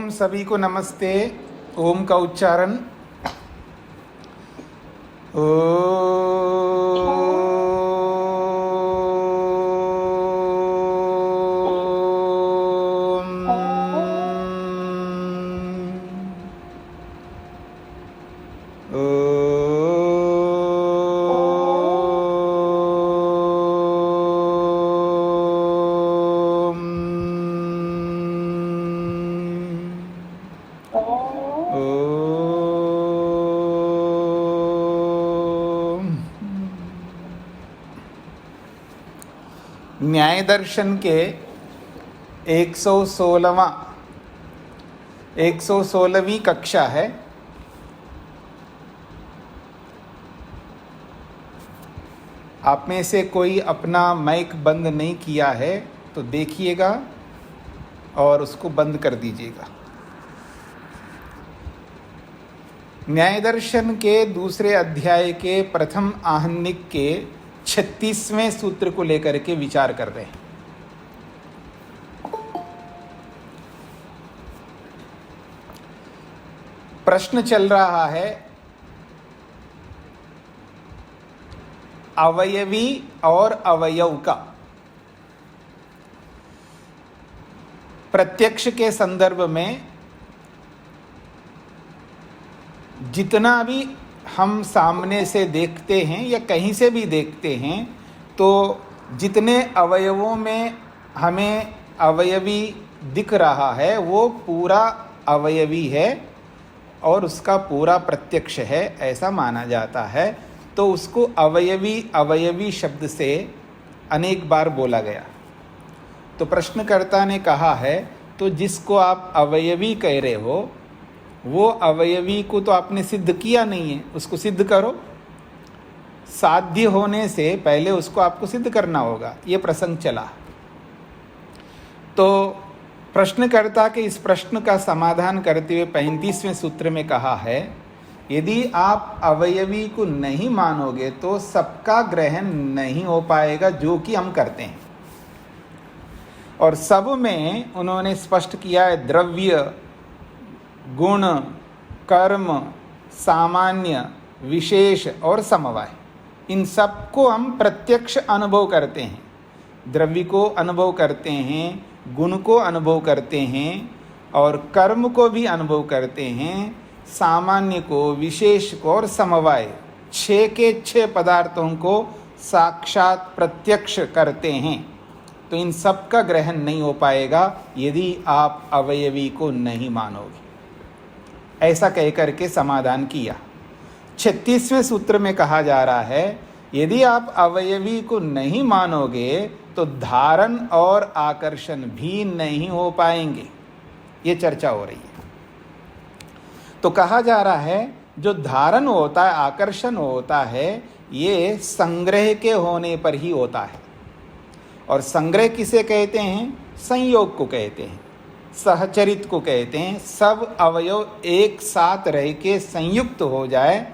ओम सभी को नमस्ते। ओम का उच्चारण न्याय दर्शन के 116वीं कक्षा है। आप में से कोई अपना माइक बंद नहीं किया है तो देखिएगा और उसको बंद कर दीजिएगा। न्याय दर्शन के दूसरे अध्याय के प्रथम आहनिक के 36वें सूत्र को लेकर के विचार कर रहे हैं। प्रश्न चल रहा है अवयवी और अवयव का। प्रत्यक्ष के संदर्भ में जितना भी हम सामने से देखते हैं या कहीं से भी देखते हैं तो जितने अवयवों में हमें अवयवी दिख रहा है वो पूरा अवयवी है और उसका पूरा प्रत्यक्ष है, ऐसा माना जाता है। तो उसको अवयवी अवयवी शब्द से अनेक बार बोला गया। तो प्रश्नकर्ता ने कहा है तो जिसको आप अवयवी कह रहे हो वो अवयवी को तो आपने सिद्ध किया नहीं है, उसको सिद्ध करो। साध्य होने से पहले उसको आपको सिद्ध करना होगा। ये प्रसंग चला। तो प्रश्नकर्ता के इस प्रश्न का समाधान करते हुए 35वें सूत्र में कहा है यदि आप अवयवी को नहीं मानोगे तो सबका ग्रहण नहीं हो पाएगा जो कि हम करते हैं। और सब में उन्होंने स्पष्ट किया है द्रव्य, गुण, कर्म, सामान्य, विशेष और समवाय, इन सबको हम प्रत्यक्ष अनुभव करते हैं। द्रव्य को अनुभव करते हैं, गुण को अनुभव करते हैं और कर्म को भी अनुभव करते हैं, सामान्य को, विशेष को और समवाय 6 के 6 पदार्थों को साक्षात प्रत्यक्ष करते हैं। तो इन सब का ग्रहण नहीं हो पाएगा यदि आप अवयवी को नहीं मानोगे, ऐसा कहकर के समाधान किया। 36वें सूत्र में कहा जा रहा है यदि आप अवयवी को नहीं मानोगे तो धारण और आकर्षण भी नहीं हो पाएंगे। ये चर्चा हो रही है। तो कहा जा रहा है जो धारण होता है, आकर्षण होता है, ये संग्रह के होने पर ही होता है। और संग्रह किसे कहते हैं? संयोग को कहते हैं, सहचरित को कहते हैं। सब अवयव एक साथ रह के संयुक्त हो जाए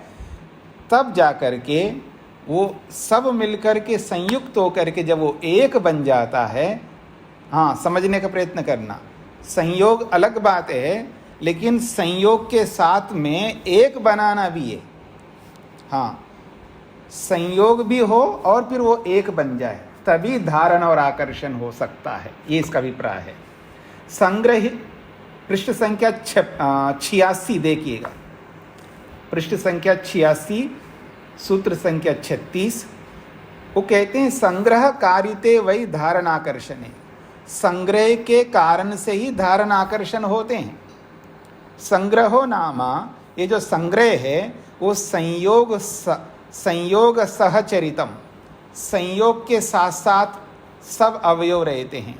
तब जा कर के वो सब मिलकर के संयुक्त होकर के जब वो एक बन जाता है। हाँ, समझने का प्रयत्न करना। संयोग अलग बात है, लेकिन संयोग के साथ में एक बनाना भी है। हाँ, संयोग भी हो और फिर वो एक बन जाए तभी धारण और आकर्षण हो सकता है। ये इसका अभिप्राय है। संग्रह पृष्ठ संख्या 86 देखिएगा। पृष्ठ संख्या 86 सूत्र संख्या 36। वो कहते हैं संग्रह कारिते वही धारण आकर्षण है। संग्रह के कारण से ही धारण आकर्षण होते हैं। संग्रहो नामा, ये जो संग्रह है वो संयोग सहचरितम, संयोग के साथ साथ सब अवयव रहते हैं।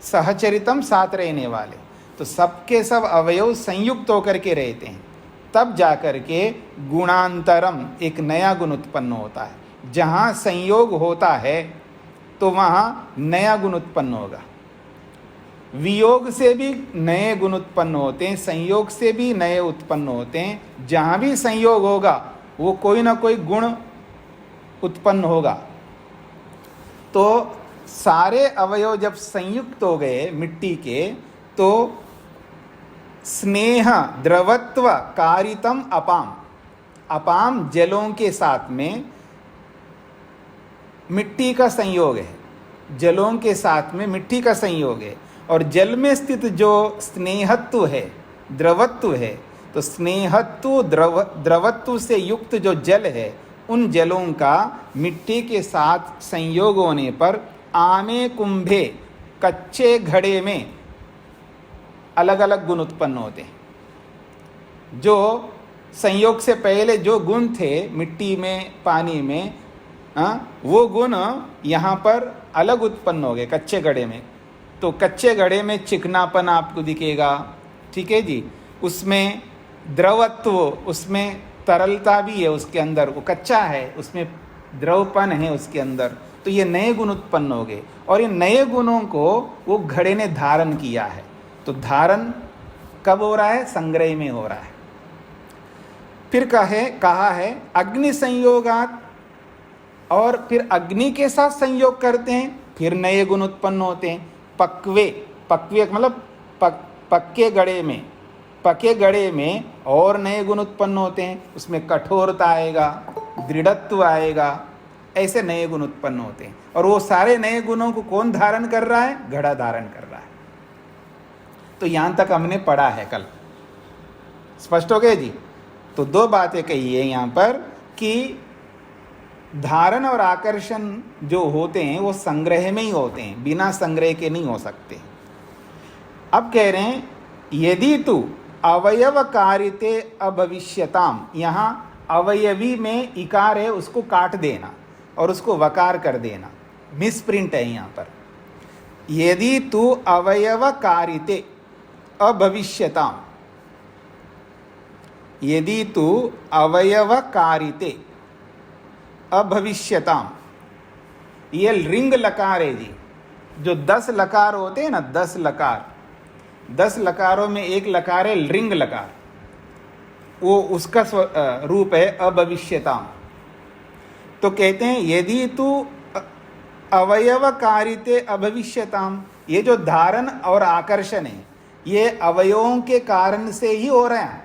सहचरितम, साथ रहने वाले। तो सबके सब अवयव संयुक्त होकर के रहते हैं तब जाकर के गुणांतरम, एक नया गुण उत्पन्न होता है। जहाँ संयोग होता है तो वहाँ नया गुण उत्पन्न होगा। वियोग से भी नए गुण उत्पन्न होते हैं, संयोग से भी नए उत्पन्न होते हैं। जहाँ भी संयोग होगा वो कोई ना कोई गुण उत्पन्न होगा। तो सारे अवयव जब संयुक्त हो गए मिट्टी के तो स्नेह द्रवत्व कारितम अपाम, अपाम जलों के साथ में मिट्टी का संयोग है, जलों के साथ में मिट्टी का संयोग है, और जल में स्थित जो स्नेहत्व है, द्रवत्व है, तो स्नेहत्व द्रवत्व से युक्त जो जल है, उन जलों का मिट्टी के साथ संयोग होने पर आमे कुंभे, कच्चे घड़े में अलग अलग गुण उत्पन्न होते हैं। जो संयोग से पहले जो गुण थे मिट्टी में, पानी में, वो गुण यहाँ पर अलग उत्पन्न हो गए कच्चे घड़े में। तो कच्चे घड़े में चिकनापन आपको दिखेगा, ठीक है जी, उसमें द्रवत्व, उसमें तरलता भी है उसके अंदर, वो कच्चा है, उसमें द्रवपन है उसके अंदर। तो ये नए गुण उत्पन्न हो गए, और ये नए गुणों को वो घड़े ने धारण किया है। तो धारण कब हो रहा है? संग्रह में हो रहा है। फिर कहा है अग्नि संयोगात, और फिर अग्नि के साथ संयोग करते हैं, फिर नए गुण उत्पन्न होते हैं। पक्वे, पक्वे मतलब पक्के गड़े में, पके गड़े में और नए गुण उत्पन्न होते हैं, उसमें कठोरता आएगा, दृढ़त्व आएगा, ऐसे नए गुण उत्पन्न होते हैं। और वो सारे नए गुणों को कौन धारण कर रहा है? घड़ा धारण कर रहा है। तो यहां तक हमने पढ़ा है कल, स्पष्ट हो गया जी। तो दो बातें कही है यहां पर कि धारण और आकर्षण जो होते हैं वो संग्रह में ही होते हैं, बिना संग्रह के नहीं हो सकते। अब कह रहे हैं यदि तू अवयव कारिते अभविष्यताम, यहाँ अवयवी में इकार है, उसको काट देना और उसको वकार कर देना, मिसप्रिंट है यहाँ पर। यदि तू अवयव कारिते अभविष्यताम, यदि तू अवयव कारिते अभविष्यताम, ये रिंग लकार है जी। जो 10 लकार होते हैं ना, 10 लकार, 10 लकारों में एक लकार है रिंग लकार, वो उसका रूप है अभविष्यताम। तो कहते हैं यदि तू अवयव कारिते अभविष्यताम, ये जो धारण और आकर्षण है ये अवयवों के कारण से ही हो रहा है।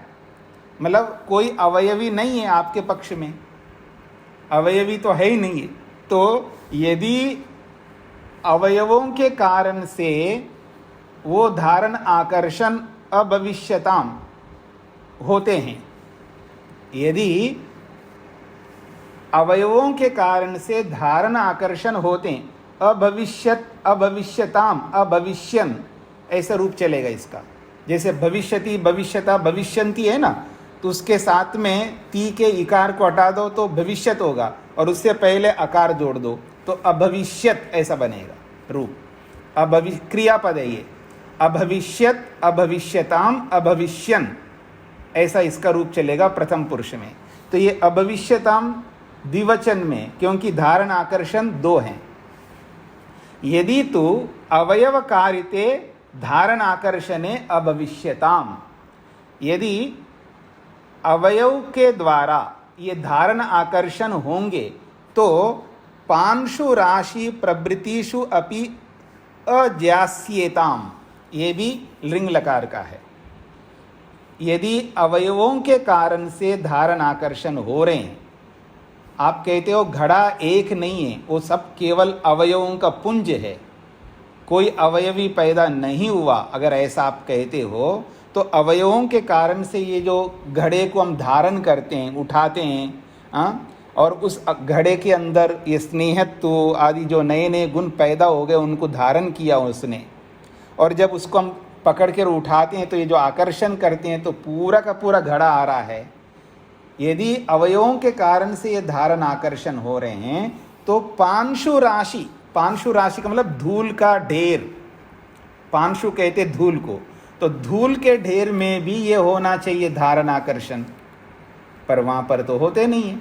मतलब कोई अवयवी नहीं है आपके पक्ष में, अवयवी तो है ही नहीं है। तो यदि अवयवों के कारण से वो धारण आकर्षण अभविष्यताम होते हैं, यदि अवयवों के कारण से धारण आकर्षण होते हैं, अभविष्यताम, अभविष्यन, ऐसा रूप चलेगा इसका। जैसे भविष्यति, भविष्यता, भविष्यन्ति है ना, तो उसके साथ में ती के इकार को हटा दो तो भविष्यत होगा, और उससे पहले अकार जोड़ दो तो अभविष्यत ऐसा बनेगा रूप। क्रियापद है ये, अभविष्यत, अभविष्यताम, अभविष्यन, ऐसा इसका रूप चलेगा प्रथम पुरुष में। तो ये अभविष्यताम द्विवचन में, क्योंकि धारण आकर्षण 2 हैं। यदि तू अवयव कारिते धारण आकर्षणे अभविष्यताम, यदि अवयव के द्वारा ये धारण आकर्षण होंगे तो पांशु राशि प्रवृत्तिषु अपि अज्यास्येताम, ये भी लिंग लकार का है। यदि अवयवों के कारण से धारण आकर्षण हो रहे हैं, आप कहते हो घड़ा एक नहीं है, वो सब केवल अवयवों का पुंज है, कोई अवयवी पैदा नहीं हुआ, अगर ऐसा आप कहते हो तो अवयवों के कारण से ये जो घड़े को हम धारण करते हैं, उठाते हैं, और उस घड़े के अंदर ये स्नेहत्व आदि जो नए नए गुण पैदा हो गए उनको धारण किया उसने, और जब उसको हम पकड़ कर उठाते हैं तो ये जो आकर्षण करते हैं तो पूरा का पूरा घड़ा आ रहा है। यदि अवयवों के कारण से ये धारण आकर्षण हो रहे हैं तो पांशु राशि, पांशु राशि का मतलब धूल का ढेर, पांशु कहते धूल को, तो धूल के ढेर में भी ये होना चाहिए धारण आकर्षण, पर वहां पर तो होते नहीं है।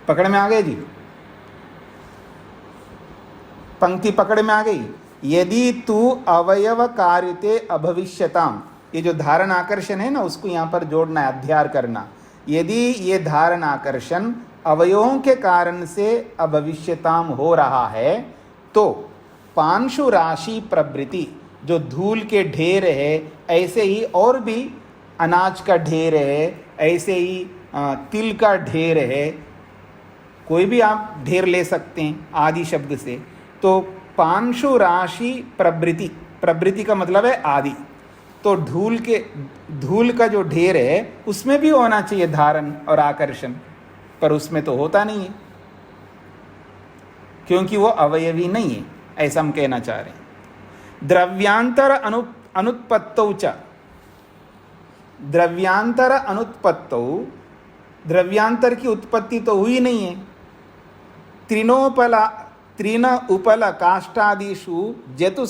पकड़ में आ गए जी, पंक्ति पकड़ में आ गई। यदि तू अवयव कारिते अभविष्यताम, ये जो धारण आकर्षण है ना, उसको यहाँ पर जोड़ना है, अध्यार करना। यदि ये धारण आकर्षण अवयवों के कारण से अभविष्यताम हो रहा है तो पांशु राशि प्रवृत्ति, जो धूल के ढेर है, ऐसे ही और भी अनाज का ढेर है, ऐसे ही तिल का ढेर है, कोई भी आप ढेर ले सकते हैं आदि शब्द से। तो पांशु राशि प्रवृत्ति, प्रवृत्ति का मतलब है आदि, तो धूल का जो ढेर है उसमें भी होना चाहिए धारण और आकर्षण, पर उसमें तो होता नहीं है क्योंकि वो अवयवी नहीं है, ऐसा हम कहना चाह रहे हैं। द्रव्यांतर अनुत्पत्तौ च, द्रव्यांतर अनुत्पत्तौ, द्रव्यांतर की उत्पत्ति तो हुई नहीं है। त्रिन उपल काष्ठादिषु जतु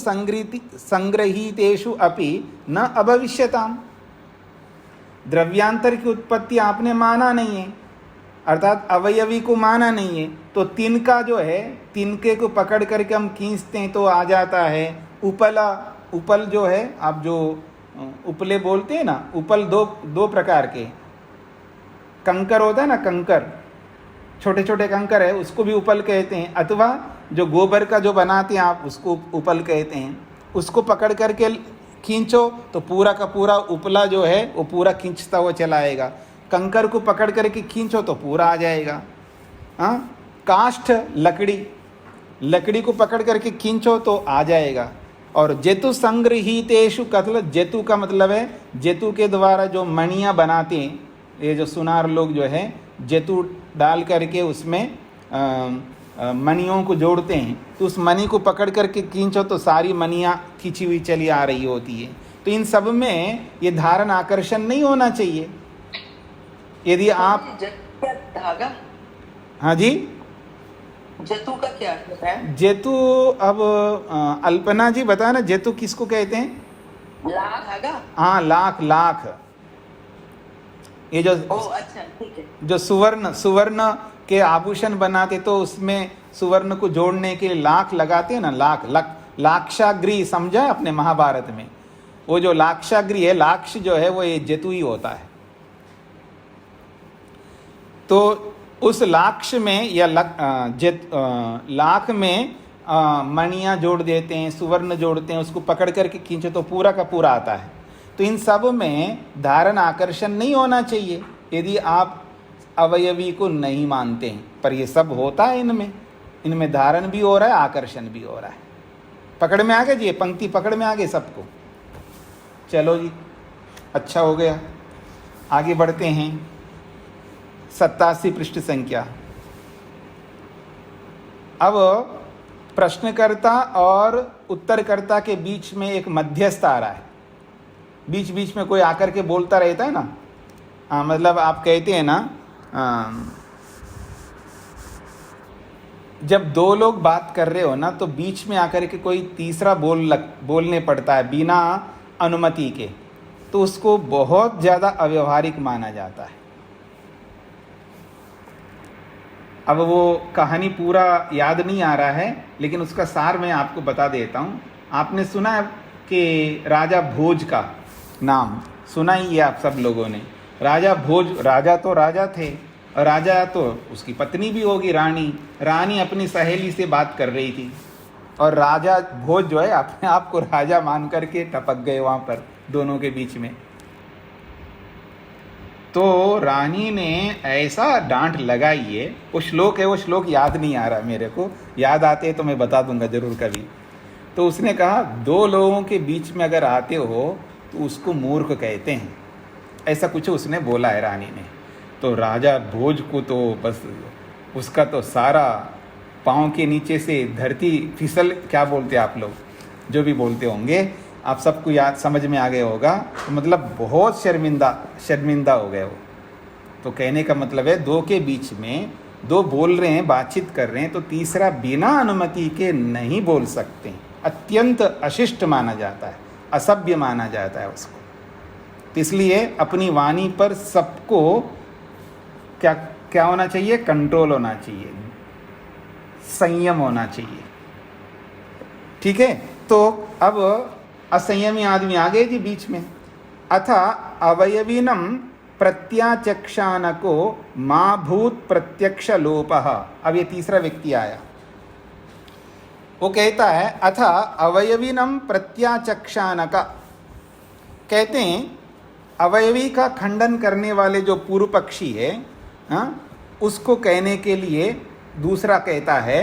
संग्रहीतेषु अपि न अभविष्यताम्। द्रव्यांतर की उत्पत्ति आपने माना नहीं है, अर्थात अवयवी को माना नहीं है, तो तिनका जो है, तिनके को पकड़ करके हम खींचते हैं तो आ जाता है। उपल जो है, आप जो उपले बोलते हैं ना, उपल दो प्रकार के, कंकर होता है ना, कंकर, छोटे छोटे कंकर है, उसको भी उपल कहते हैं, अथवा जो गोबर का जो बनाते हैं आप, उसको उपल कहते हैं। उसको पकड़ करके खींचो तो पूरा का पूरा उपला जो है वो पूरा खींचता हुआ चला आएगा। कंकर को पकड़ करके खींचो तो पूरा आ जाएगा। हाँ, काष्ठ लकड़ी को पकड़ करके खींचो तो आ जाएगा। और जेतु संग्रहीतेषु, मतलब जेतु का मतलब है जेतु के द्वारा जो मणियाँ बनाते हैं, ये जो सुनार लोग जो है जेतु डाल करके उसमें मणियों को जोड़ते हैं, तो उस मणि को पकड़ करके खींचो तो सारी मणियाँ खींची हुई चली आ रही होती है। तो इन सब में ये धारण आकर्षण नहीं होना चाहिए। यदि आप धागा, हाँ जी, जतु का क्या है? जेतु, अब अल्पना जी बताया ना जेतु किसको कहते हैं? लाख धागा। हाँ, लाख ये जो अच्छा, ठीक है। जो सुवर्ण के आभूषण बनाते तो उसमें सुवर्ण को जोड़ने के लिए लाख लगाते हैं ना, लाक्षाग्री समझा अपने महाभारत में? वो जो लाक्षाग्री है, लाक्ष जो है वो ये जेतु ही होता है। तो उस लाक्ष में या लाख में मणियाँ जोड़ देते हैं, सुवर्ण जोड़ते हैं, उसको पकड़ करके खींचो तो पूरा का पूरा आता है। तो इन सब में धारण आकर्षण नहीं होना चाहिए यदि आप अवयवी को नहीं मानते हैं, पर ये सब होता है इनमें धारण भी हो रहा है, आकर्षण भी हो रहा है। पकड़ में आ गए जी, ये पंक्ति पकड़ में आ गई सबको? चलो जी, अच्छा हो गया। आगे बढ़ते हैं। 87 पृष्ठ संख्या। अब प्रश्नकर्ता और उत्तरकर्ता के बीच में एक मध्यस्थ आ रहा है। बीच बीच में कोई आकर के बोलता रहता है ना, मतलब आप कहते हैं ना, जब दो लोग बात कर रहे हो ना तो बीच में आकर के कोई तीसरा बोलने पड़ता है बिना अनुमति के, तो उसको बहुत ज़्यादा अव्यवहारिक माना जाता है। अब वो कहानी पूरा याद नहीं आ रहा है, लेकिन उसका सार मैं आपको बता देता हूँ। आपने सुना है कि राजा भोज का नाम सुना ही है आप सब लोगों ने। राजा भोज, राजा तो राजा थे, और राजा तो उसकी पत्नी भी होगी रानी अपनी सहेली से बात कर रही थी, और राजा भोज जो है अपने आप को राजा मान करके टपक गए वहाँ पर दोनों के बीच में। तो रानी ने ऐसा डांट लगाई है, वो श्लोक याद नहीं आ रहा मेरे को, याद आते तो मैं बता दूंगा जरूर कभी। तो उसने कहा, दो लोगों के बीच में अगर आते हो तो उसको मूर्ख कहते हैं, ऐसा कुछ उसने बोला है रानी ने। तो राजा भोज को तो बस उसका तो सारा पाँव के नीचे से धरती फिसल, क्या बोलते आप लोग, जो भी बोलते होंगे, आप सबको याद समझ में आ गया होगा। तो मतलब बहुत शर्मिंदा हो गए वो। तो कहने का मतलब है, दो के बीच में दो बोल रहे हैं, बातचीत कर रहे हैं, तो तीसरा बिना अनुमति के नहीं बोल सकते, अत्यंत अशिष्ट माना जाता है, असभ्य माना जाता है उसको। तो इसलिए अपनी वाणी पर सबको क्या होना चाहिए? कंट्रोल होना चाहिए, संयम होना चाहिए। ठीक है? तो अब असंयमी आदमी आ गए जी बीच में। अथा अवयवीनम प्रत्याचक्षानको मां भूत प्रत्यक्ष लोपः। अब ये तीसरा व्यक्ति आया। वो कहता है अथ अवयवीनम प्रत्याचक्षानक, कहते हैं अवयवी का खंडन करने वाले जो पूर्व पक्षी है, हाँ, उसको कहने के लिए दूसरा कहता है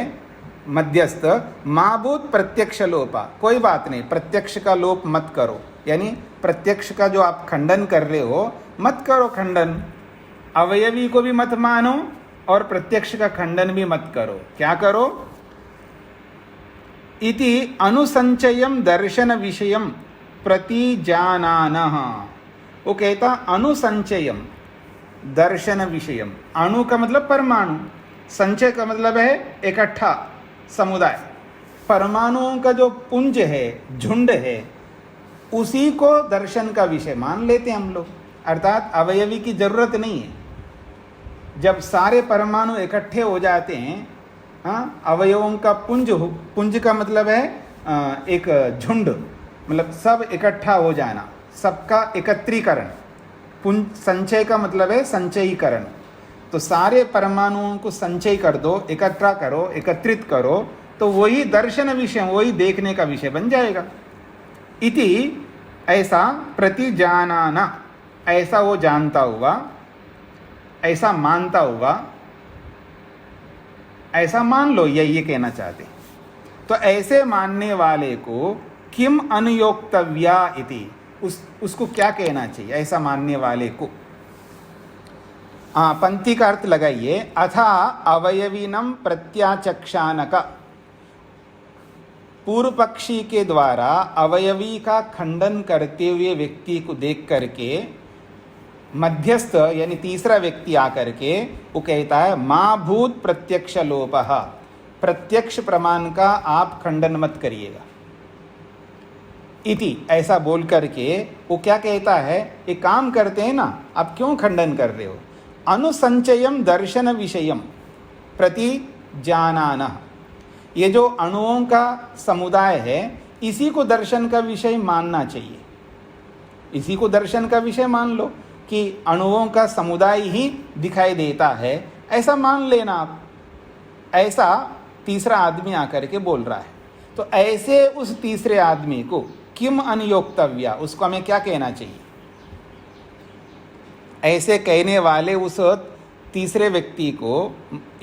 मध्यस्थ, माबूत प्रत्यक्ष लोपा, कोई बात नहीं, प्रत्यक्ष का लोप मत करो, यानी प्रत्यक्ष का जो आप खंडन कर रहे हो मत करो खंडन, अवयवी को भी मत मानो और प्रत्यक्ष का खंडन भी मत करो। क्या करो? इति अनुसंचयम दर्शन विषयम प्रतिजानानः। वो कहता अनुसंचयम दर्शन विषयम, अणु का मतलब परमाणु, संचय का मतलब है इकट्ठा समुदाय, परमाणुओं का जो पुंज है, झुंड है, उसी को दर्शन का विषय मान लेते हैं हम लोग, अर्थात अवयवी की जरूरत नहीं है। जब सारे परमाणु इकट्ठे हो जाते हैं, हाँ, अवयवों का पुंज का मतलब है एक झुंड, मतलब सब इकट्ठा हो जाना, सबका एकत्रीकरण। पुंज संचय का मतलब है संचयीकरण, तो सारे परमाणुओं को संचय कर दो, इकट्ठा करो, एकत्रित करो, तो वही दर्शन विषय, वही देखने का विषय बन जाएगा। इति ऐसा प्रतिजानाना, ऐसा वो जानता हुआ, ऐसा मानता हुआ, ऐसा मान लो, ये कहना चाहते। तो ऐसे मानने वाले को किम अनुयोक्तव्या इति, उसको क्या कहना चाहिए ऐसा मानने वाले को? पंक्ति का अर्थ लगाइए, अथा अवयवीनम प्रत्याचक्षानक, पूर्व पक्षी के द्वारा अवयवी का खंडन करते हुए व्यक्ति को देख करके मध्यस्थ यानी तीसरा व्यक्ति आकर के वो कहता है मा भूत प्रत्यक्ष लोपः, प्रत्यक्ष प्रमाण का आप खंडन मत करिएगा। इति ऐसा बोल करके वो क्या कहता है, एक काम करते हैं ना, आप क्यों खंडन कर रहे हो? अनुसंचयम दर्शन विषयम प्रति जानाना, ये जो अणुओं का समुदाय है इसी को दर्शन का विषय मानना चाहिए, इसी को दर्शन का विषय मान लो कि अणुओं का समुदाय ही दिखाई देता है, ऐसा मान लेना आप। ऐसा तीसरा आदमी आकर के बोल रहा है, तो ऐसे उस तीसरे आदमी को किम अनुयोक्तव्या, उसको हमें क्या कहना चाहिए? ऐसे कहने वाले उस तीसरे व्यक्ति को,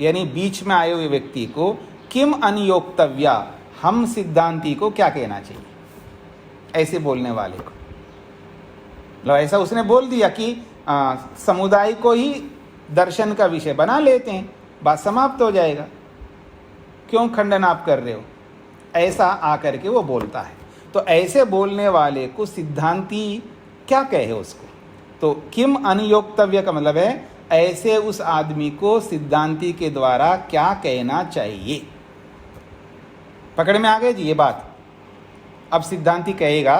यानी बीच में आए हुए व्यक्ति को किम अनुयोक्तव्या, हम सिद्धांती को क्या कहना चाहिए ऐसे बोलने वाले को? लो ऐसा उसने बोल दिया कि समुदाय को ही दर्शन का विषय बना लेते हैं, बात समाप्त हो जाएगा, क्यों खंडन आप कर रहे हो? ऐसा आकर के वो बोलता है। तो ऐसे बोलने वाले को सिद्धांती क्या कहे उसको? तो किम अनुयोक्तव्य का मतलब है ऐसे उस आदमी को सिद्धांती के द्वारा क्या कहना चाहिए। पकड़ में आ गए जी ये बात? अब सिद्धांती कहेगा,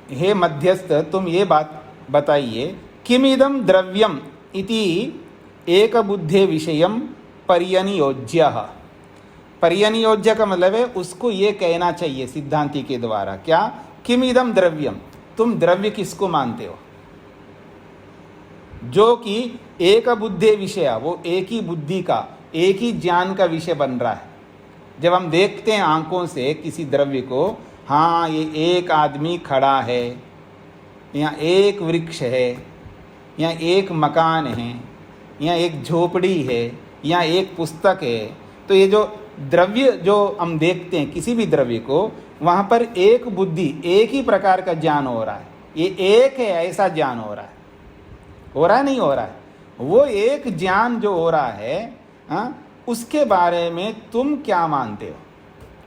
हे मध्यस्थ तुम ये बात बताइए, किमिदम द्रव्यम इति एक बुद्धे विषयम पर्यनियोज्यः। पर्यनियोज्य का मतलब है उसको ये कहना चाहिए सिद्धांती के द्वारा, क्या? किमिदम द्रव्यम, तुम द्रव्य किसको मानते हो? जो कि एक बुद्धे विषय, वो एक ही बुद्धि का, एक ही ज्ञान का विषय बन रहा है। जब हम देखते हैं आंखों से किसी द्रव्य को, हाँ ये एक आदमी खड़ा है, यहाँ एक वृक्ष है, यहाँ एक मकान है, यहाँ एक झोपड़ी है, यहाँ एक पुस्तक है, तो ये जो द्रव्य जो हम देखते हैं किसी भी द्रव्य को, वहाँ पर एक बुद्धि, एक ही प्रकार का ज्ञान हो रहा है, ये एक है ऐसा ज्ञान हो रहा है। हो रहा है नहीं हो रहा है? वो एक ज्ञान जो हो रहा है, हाँ, उसके बारे में तुम क्या मानते हो?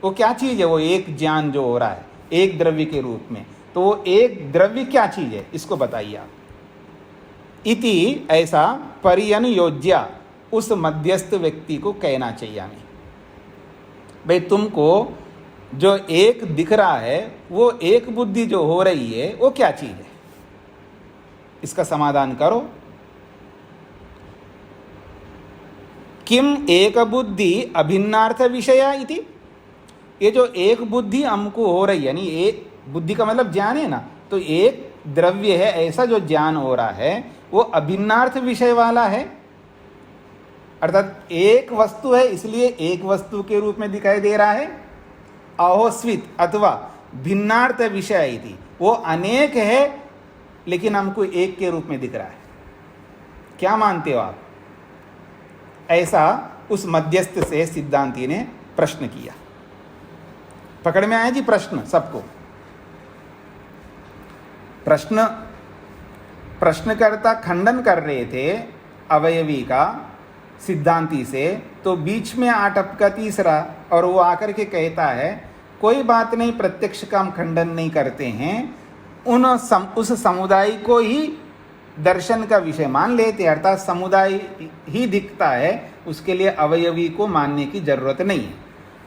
वो क्या चीज़ है वो एक ज्ञान जो हो रहा है एक द्रव्य के रूप में? तो वो एक द्रव्य क्या चीज़ है इसको बताइए आप। इति ऐसा पर्यनुयोज्या, उस मध्यस्थ व्यक्ति को कहना चाहिए हमें, भाई तुमको जो एक दिख रहा है वो एक बुद्धि जो हो रही है वो क्या चीज़ है, इसका समाधान करो। किम एक बुद्धि अभिन्नार्थ विषया इति, ये जो एक बुद्धि हमको हो रही है, यानी एक बुद्धि का मतलब ज्ञान है ना, तो एक द्रव्य है ऐसा जो ज्ञान हो रहा है वो अभिन्नार्थ विषय वाला है। अर्थात एक वस्तु है इसलिए एक वस्तु के रूप में दिखाई दे रहा है। अहोस्वित अथवा भिन्नार्थ विषय इति, वो अनेक है लेकिन हमको एक के रूप में दिख रहा है। क्या मानते हो आप? ऐसा उस मध्यस्थ से सिद्धांती ने प्रश्न किया। पकड़ में आया जी प्रश्न सबको? प्रश्नकर्ता खंडन कर रहे थे अवयवी का सिद्धांती से, तो बीच में आ टपका तीसरा और वो आकर के कहता है कोई बात नहीं, प्रत्यक्ष का हम खंडन नहीं करते हैं, उस समुदाय को ही दर्शन का विषय मान लेते हैं, अर्थात समुदाय ही दिखता है, उसके लिए अवयवी को मानने की जरूरत नहीं है।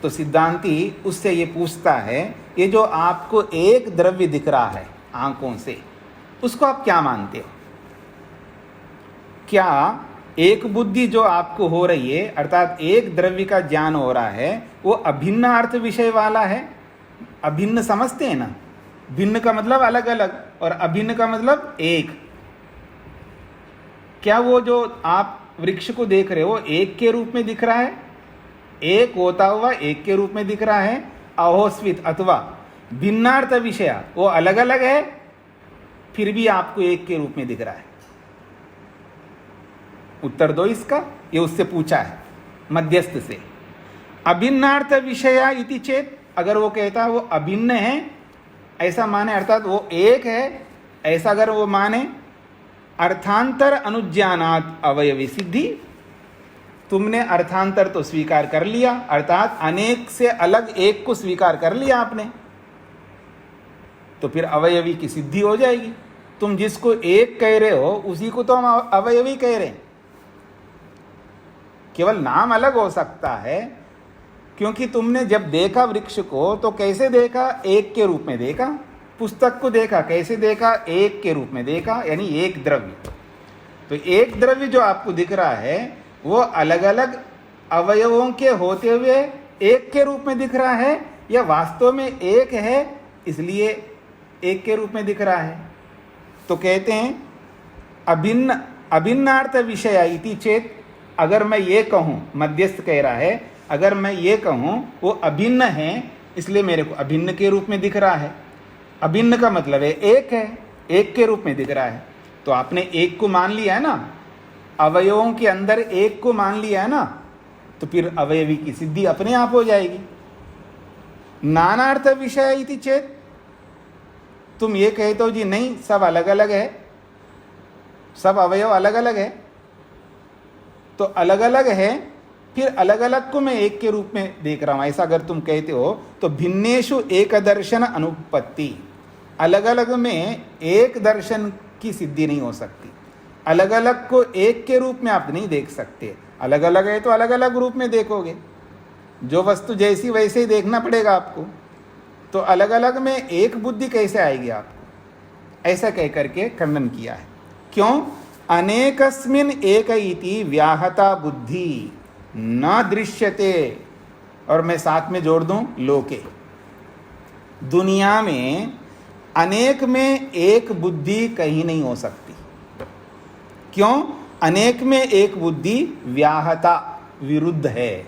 तो सिद्धांती उससे ये पूछता है ये जो आपको एक द्रव्य दिख रहा है आंखों से, उसको आप क्या मानते हो? क्या एक बुद्धि जो आपको हो रही है अर्थात एक द्रव्य का ज्ञान हो रहा है वो अभिन्न अर्थ विषय वाला है? अभिन्न समझते हैं ना, भिन्न का मतलब अलग अलग और अभिन्न का मतलब एक। क्या वो जो आप वृक्ष को देख रहे हो एक के रूप में दिख रहा है? एक होता हुआ एक के रूप में दिख रहा है? अहोस्वित अथवा भिन्नार्थ विषय वो अलग अलग है फिर भी आपको एक के रूप में दिख रहा है? उत्तर दो इसका। ये उससे पूछा है मध्यस्थ से। अभिन्नार्थ विषया इति चेत, अगर वो कहता है वो अभिन्न है ऐसा माने अर्थात वो एक है ऐसा अगर वो माने, अर्थांतर अनुज्ञानात् अवयवी सिद्धि, तुमने अर्थांतर तो स्वीकार कर लिया अर्थात अनेक से अलग एक को स्वीकार कर लिया आपने, तो फिर अवयवी की सिद्धि हो जाएगी। तुम जिसको एक कह रहे हो उसी को तो हम अवयवी कह रहे हैं, केवल नाम अलग हो सकता है। क्योंकि तुमने जब देखा वृक्ष को तो कैसे देखा? एक के रूप में देखा। पुस्तक को देखा कैसे देखा? एक के रूप में देखा, यानी एक द्रव्य। तो एक द्रव्य जो आपको दिख रहा है वो अलग अलग अवयवों के होते हुए एक के रूप में दिख रहा है या वास्तव में एक है इसलिए एक के रूप में दिख रहा है? तो कहते हैं अभिन्नार्थ विषय इति चेत, अगर मैं ये कहूँ, मध्यस्थ कह रहा है, अगर मैं ये कहूँ वो अभिन्न है इसलिए मेरे को अभिन्न के रूप में दिख रहा है। अभिन्न का मतलब है एक है, एक के रूप में दिख रहा है। तो आपने एक को मान लिया है ना, अवयवों के अंदर एक को मान लिया है ना, तो फिर अवयवी की सिद्धि अपने आप हो जाएगी। नानार्थ विषय इति चेत, तुम ये कहते हो जी नहीं सब अलग अलग है, सब अवयव अलग अलग है, तो अलग अलग है फिर अलग अलग को मैं एक के रूप में देख रहा हूं, ऐसा अगर तुम कहते हो तो भिन्नेषु एक दर्शन अनुपत्ति, अलग अलग में एक दर्शन की सिद्धि नहीं हो सकती। अलग अलग को एक के रूप में आप नहीं देख सकते, अलग अलग है तो अलग अलग रूप में देखोगे, जो वस्तु जैसी वैसे ही देखना पड़ेगा आपको। तो अलग अलग में एक बुद्धि कैसे आएगी आपको? ऐसा कह करके खंडन किया है। क्यों? अनेकस्मिन एक इति व्याहता बुद्धि न दृश्यते, और मैं साथ में जोड़ दूं लोके, दुनिया में अनेक में एक बुद्धि कहीं नहीं हो सकती। क्यों? अनेक में एक बुद्धि व्याहता विरुद्ध है।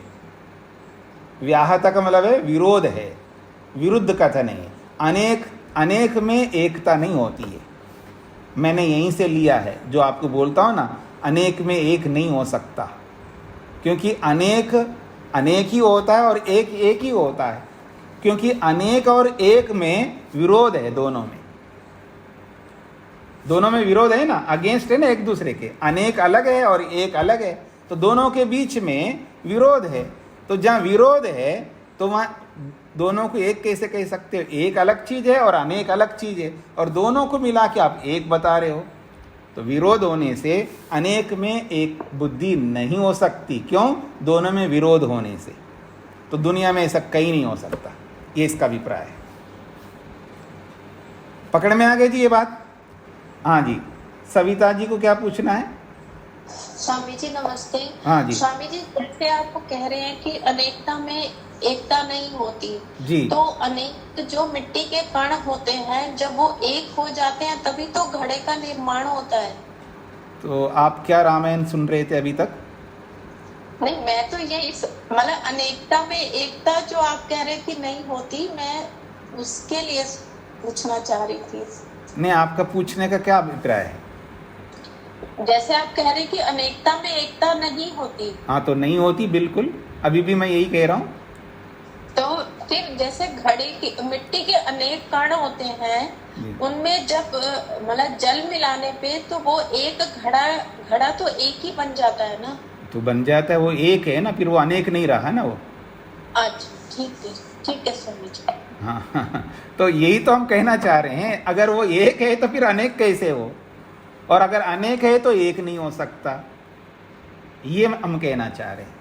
व्याहता का मतलब है विरोध है, विरुद्ध कथन है। अनेक में एकता नहीं होती है। मैंने यहीं से लिया है जो आपको बोलता हूँ ना, अनेक में एक नहीं हो सकता, क्योंकि अनेक अनेक ही होता है और एक एक ही होता है। क्योंकि अनेक और एक में विरोध है, दोनों में विरोध है ना, अगेंस्ट है ना एक दूसरे के। अनेक अलग है और एक अलग है, तो दोनों के बीच में विरोध है। तो जहाँ विरोध है तो वहाँ दोनों को एक कैसे कह सकते हो? एक अलग चीज है और अनेक अलग चीज है, और दोनों को मिला के आप एक बता रहे हो। तो विरोध होने से अनेक में एक बुद्धि नहीं हो सकती। क्यों? दोनों में विरोध होने से। तो दुनिया में ऐसा कहीं नहीं हो सकता, ये इसका अभिप्राय है। पकड़ में आ गई जी ये बात? हाँ जी, सविता जी को क्या पूछना है? स्वामी जी नमस्ते। हाँ जी। स्वामी जी, जैसे आप कह रहे हैं कि अनेकता में एकता नहीं होती जी, तो अनेक जो मिट्टी के कण होते हैं जब वो एक हो जाते हैं तभी तो घड़े का निर्माण होता है। तो आप क्या रामायण सुन रहे थे अभी तक? नहीं, मैं तो यही मतलब अनेकता में एकता जो आप कह रहे कि नहीं होती, मैं उसके लिए पूछना चाह रही थी। नहीं, आपका पूछने का क्या अभिप्राय है? जैसे आप कह रहे कि अनेकता में एकता नहीं होती, हाँ, तो नहीं होती, बिल्कुल, अभी भी मैं यही कह रहा हूँ। तो फिर जैसे घड़े की मिट्टी के अनेक कण होते हैं, उनमें जब मतलब जल मिलाने पे तो वो एक घड़ा तो एक ही बन जाता है ना। तो बन जाता है, वो एक है ना, फिर वो अनेक नहीं रहा ना वो। अच्छा, ठीक है स्वामी जी। हाँ तो यही तो हम कहना चाह रहे हैं, अगर वो एक है तो फिर अनेक कैसे हो, और अगर अनेक है तो एक नहीं हो सकता, ये हम कहना चाह रहे हैं।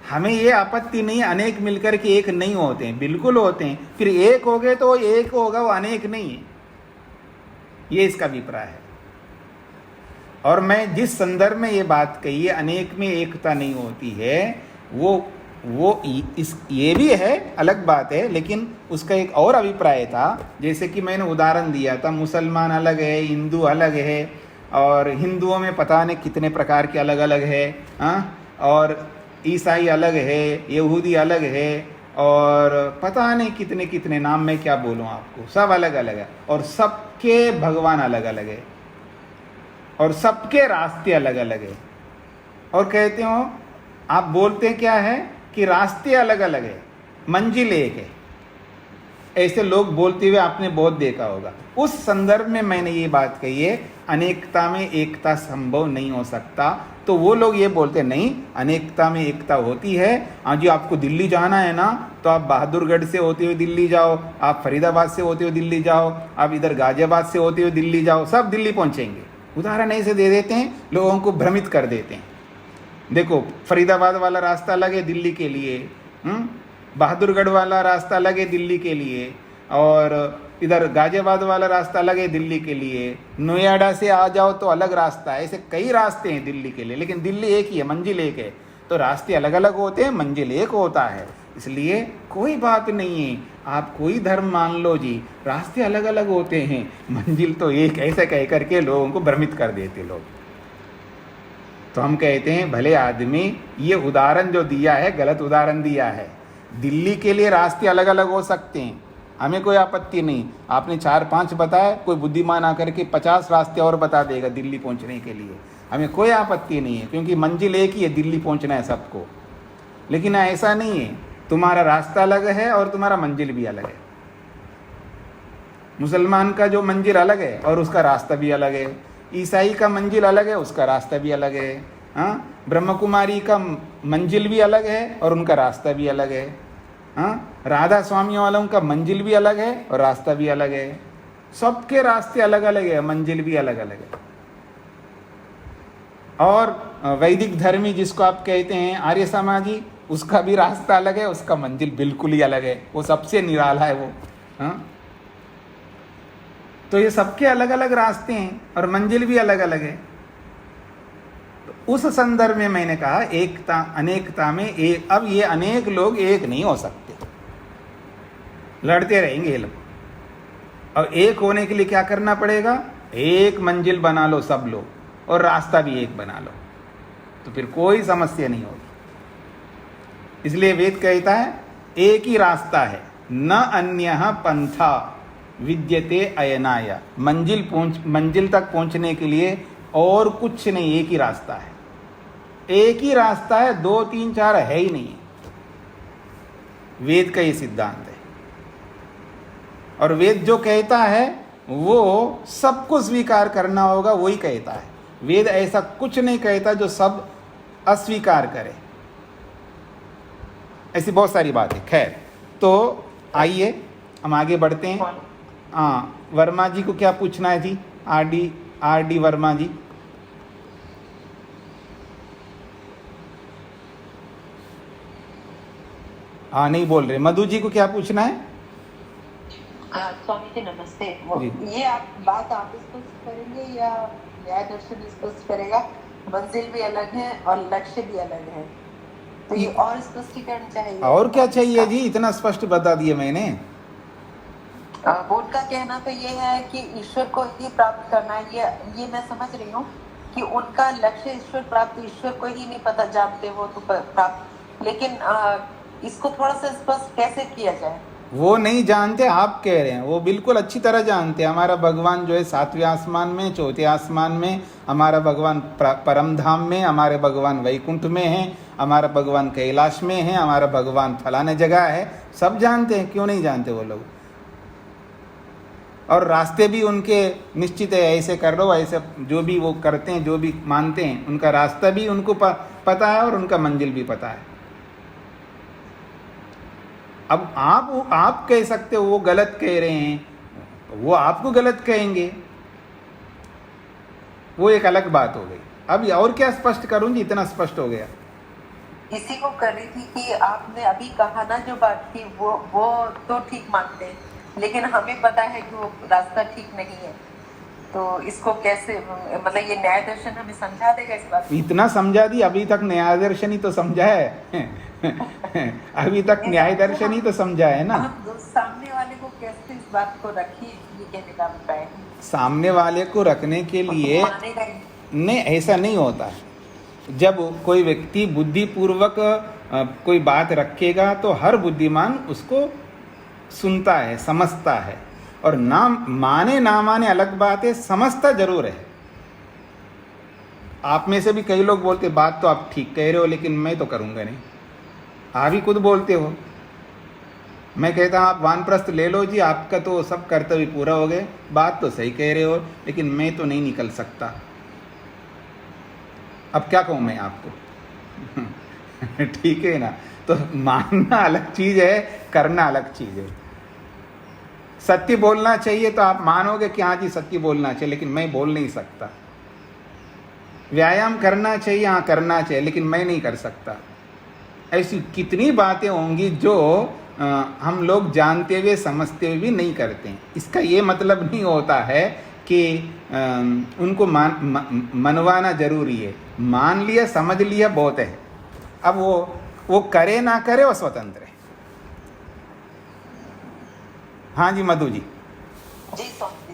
हमें ये आपत्ति नहीं है अनेक मिलकर के एक नहीं होते हैं, बिल्कुल होते हैं, फिर एक हो गए तो वो एक होगा, वो अनेक नहीं है, ये इसका अभिप्राय है। और मैं जिस संदर्भ में ये बात कही है अनेक में एकता नहीं होती है, वो ये भी है, अलग बात है, लेकिन उसका एक और अभिप्राय था। जैसे कि मैंने उदाहरण दिया था, मुसलमान अलग है, हिंदू अलग है, और हिंदुओं में पता नहीं कितने प्रकार के अलग अलग है, और ईसाई अलग है, यहूदी अलग है, और पता नहीं कितने कितने नाम में क्या बोलूं आपको, सब अलग अलग है, और सबके भगवान अलग अलग है, और सबके रास्ते अलग अलग है। और कहते हो, आप बोलते क्या है कि रास्ते अलग अलग है, मंजिल एक है, ऐसे लोग बोलते हुए आपने बहुत देखा होगा। उस संदर्भ में मैंने ये बात कही है, अनेकता में एकता संभव नहीं हो सकता। तो वो लोग ये बोलते नहीं, अनेकता में एकता होती है। आज जो आपको दिल्ली जाना है ना, तो आप बहादुरगढ़ से होते हुए दिल्ली जाओ, आप फरीदाबाद से होते हुए दिल्ली जाओ, आप इधर गाजियाबाद से होते हुए दिल्ली जाओ, सब दिल्ली पहुंचेंगे। उदाहरण ऐसे दे देते हैं, लोगों को भ्रमित कर देते हैं। देखो, फरीदाबाद वाला रास्ता अलग है दिल्ली के लिए, बहादुरगढ़ वाला रास्ता अलग है दिल्ली के लिए, और इधर गाजियाबाद वाला रास्ता अलग है दिल्ली के लिए, नोएडा से आ जाओ तो अलग रास्ता है। ऐसे कई रास्ते हैं दिल्ली के लिए, लेकिन दिल्ली एक ही है, मंजिल एक है। तो रास्ते अलग अलग होते हैं, मंजिल एक होता है। इसलिए कोई बात नहीं है, आप कोई धर्म मान लो जी, रास्ते अलग अलग होते हैं, मंजिल तो एक, ऐसे कह करके लोगों को भ्रमित कर देते लोग। तो हम कहते हैं, भले आदमी, ये उदाहरण जो दिया है गलत उदाहरण दिया है। दिल्ली के लिए रास्ते अलग अलग हो सकते हैं, हमें कोई आपत्ति नहीं। आपने 4-5 बताए, कोई बुद्धिमान आकर के 50 रास्ते और बता देगा दिल्ली पहुंचने के लिए, हमें कोई आपत्ति नहीं है, क्योंकि मंजिल एक ही है, दिल्ली पहुंचना है सबको। लेकिन ऐसा नहीं है, तुम्हारा रास्ता अलग है और तुम्हारा मंजिल भी अलग है। मुसलमान का जो मंजिल अलग है और उसका रास्ता भी अलग है, ईसाई का मंजिल अलग है, उसका रास्ता भी अलग है, ब्रह्म कुमारी का मंजिल भी अलग है और उनका रास्ता भी अलग है, राधा स्वामी वालों का मंजिल भी अलग है और रास्ता भी अलग है। सबके रास्ते अलग अलग है, मंजिल भी अलग अलग है। और वैदिक धर्मी जिसको आप कहते हैं, आर्य समाजी, उसका भी रास्ता अलग है, उसका मंजिल बिल्कुल ही अलग है, वो सबसे निराला है वो। तो ये सबके अलग अलग रास्ते हैं और मंजिल भी अलग अलग है। तो उस संदर्भ में मैंने कहा, एकता अनेकता में एक। अब ये अनेक लोग एक नहीं हो सकते, लड़ते रहेंगे ये लोग। और एक होने के लिए क्या करना पड़ेगा? एक मंजिल बना लो सब लोग, और रास्ता भी एक बना लो, तो फिर कोई समस्या नहीं होगी। इसलिए वेद कहता है, एक ही रास्ता है, न अन्यः पंथा विद्यते अयनाय। मंजिल तक पहुंचने के लिए और कुछ नहीं, एक ही रास्ता है। एक ही रास्ता है, 2, 3, 4 है ही नहीं। वेद का ये सिद्धांत है। और वेद जो कहता है वो सबको स्वीकार करना होगा, वही कहता है। वेद ऐसा कुछ नहीं कहता जो सब अस्वीकार करे। ऐसी बहुत सारी बात है। खैर, तो आइए हम आगे बढ़ते हैं। वर्मा जी को क्या पूछना है जी? आर डी वर्मा जी। नहीं बोल रहे। मधु जी को क्या पूछना है? स्वामी जी नमस्ते। जी। ये बात आप स्पष्ट करेंगे या न्याय दर्शन स्पष्ट करेगा? मंजिल भी अलग है और लक्ष्य भी अलग है, तो ये और स्पष्टीकरण चाहिए। और क्या चाहिए जी? इतना स्पष्ट बता दिए मैंने। बोर्ड का कहना तो ये है कि ईश्वर को ही प्राप्त करना है, ये मैं समझ रही हूँ। कि उनका लक्ष्य ईश्वर प्राप्ति, ईश्वर को ही नहीं पता, जानते वो तो प्राप्त, लेकिन इसको थोड़ा सा स्पष्ट कैसे किया जाए? वो नहीं जानते, आप कह रहे हैं, वो बिल्कुल अच्छी तरह जानते हैं। हमारा भगवान जो है 7वें आसमान में, 4थे आसमान में, हमारा भगवान परम धाम में, हमारे भगवान वैकुंठ में है, हमारा भगवान कैलाश में है, हमारा भगवान फलाने जगह है, सब जानते हैं। क्यों नहीं जानते वो लोग? और रास्ते भी उनके निश्चित है, ऐसे कर लो, ऐसे जो भी वो करते हैं, जो भी मानते हैं, उनका रास्ता भी उनको पता है और उनका मंजिल भी पता है। अब आप कह सकते हो वो गलत कह रहे हैं, तो वो आपको गलत कहेंगे, वो एक अलग बात हो गई। अब और क्या स्पष्ट करूं जी, इतना स्पष्ट हो गया। इसी को कर रही थी कि आपने अभी कहा ना जो बात थी, वो तो ठीक मानते हैं, लेकिन हमें पता है कि वो रास्ता ठीक नहीं है, तो इसको कैसे, मतलब ये न्याय दर्शन हमें समझा देगा इस बात? इतना समझा दी, अभी तक न्याय दर्शन ही तो समझा है अभी तक न्याय दर्शन ही तो समझा है ना। हम सामने वाले को कैसे इस बात को रखिए, ये कहने का अभिप्राय है। सामने वाले को रखने के लिए नहीं, ऐसा नहीं होता है। जब कोई व्यक्ति बुद्धिपूर्वक कोई बात रखेगा तो हर बुद्धिमान उसको सुनता है, समझता है। और ना माने अलग बात है, समझता जरूर है। आप में से भी कई लोग बोलते बात तो आप ठीक कह रहे हो, लेकिन मैं तो करूँगा नहीं। आप ही खुद बोलते हो। मैं कहता हूँ आप वानप्रस्थ ले लो जी, आपका तो सब कर्तव्य पूरा हो गए, बात तो सही कह रहे हो, लेकिन मैं तो नहीं निकल सकता। अब क्या कहूँ मैं आपको ठीक है ना? तो मानना अलग चीज़ है, करना अलग चीज़ है। सत्य बोलना चाहिए तो आप मानोगे कि हाँ जी सत्य बोलना चाहिए, लेकिन मैं बोल नहीं सकता। व्यायाम करना चाहिए, हाँ करना चाहिए, लेकिन मैं नहीं कर सकता। ऐसी कितनी बातें होंगी जो हम लोग जानते हुए समझते हुए भी नहीं करते हैं। इसका ये मतलब नहीं होता है कि उनको मनवाना जरूरी है। मान लिया, समझ लिया, बहुत है। अब वो करे ना करे, वो स्वतंत्र है। हाँ जी मधु जी। जी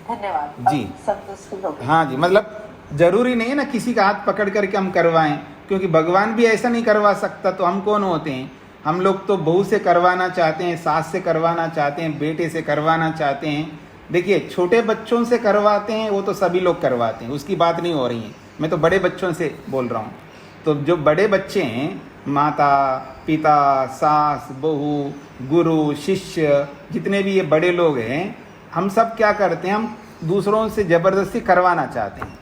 धन्यवाद जी, संतुष्टि हो गई। हाँ जी, मतलब जरूरी नहीं है ना किसी का हाथ पकड़ करके हम करवाएं, क्योंकि भगवान भी ऐसा नहीं करवा सकता, तो हम कौन होते हैं? हम लोग तो बहू से करवाना चाहते हैं, सास से करवाना चाहते हैं, बेटे से करवाना चाहते हैं। देखिए, छोटे बच्चों से करवाते हैं, वो तो सभी लोग करवाते हैं, उसकी बात नहीं हो रही है। मैं तो बड़े बच्चों से बोल रहा हूँ। तो जो बड़े बच्चे हैं, माता पिता, सास बहू, गुरु शिष्य, जितने भी ये बड़े लोग हैं, हम सब क्या करते हैं? हम दूसरों से ज़बरदस्ती करवाना चाहते हैं।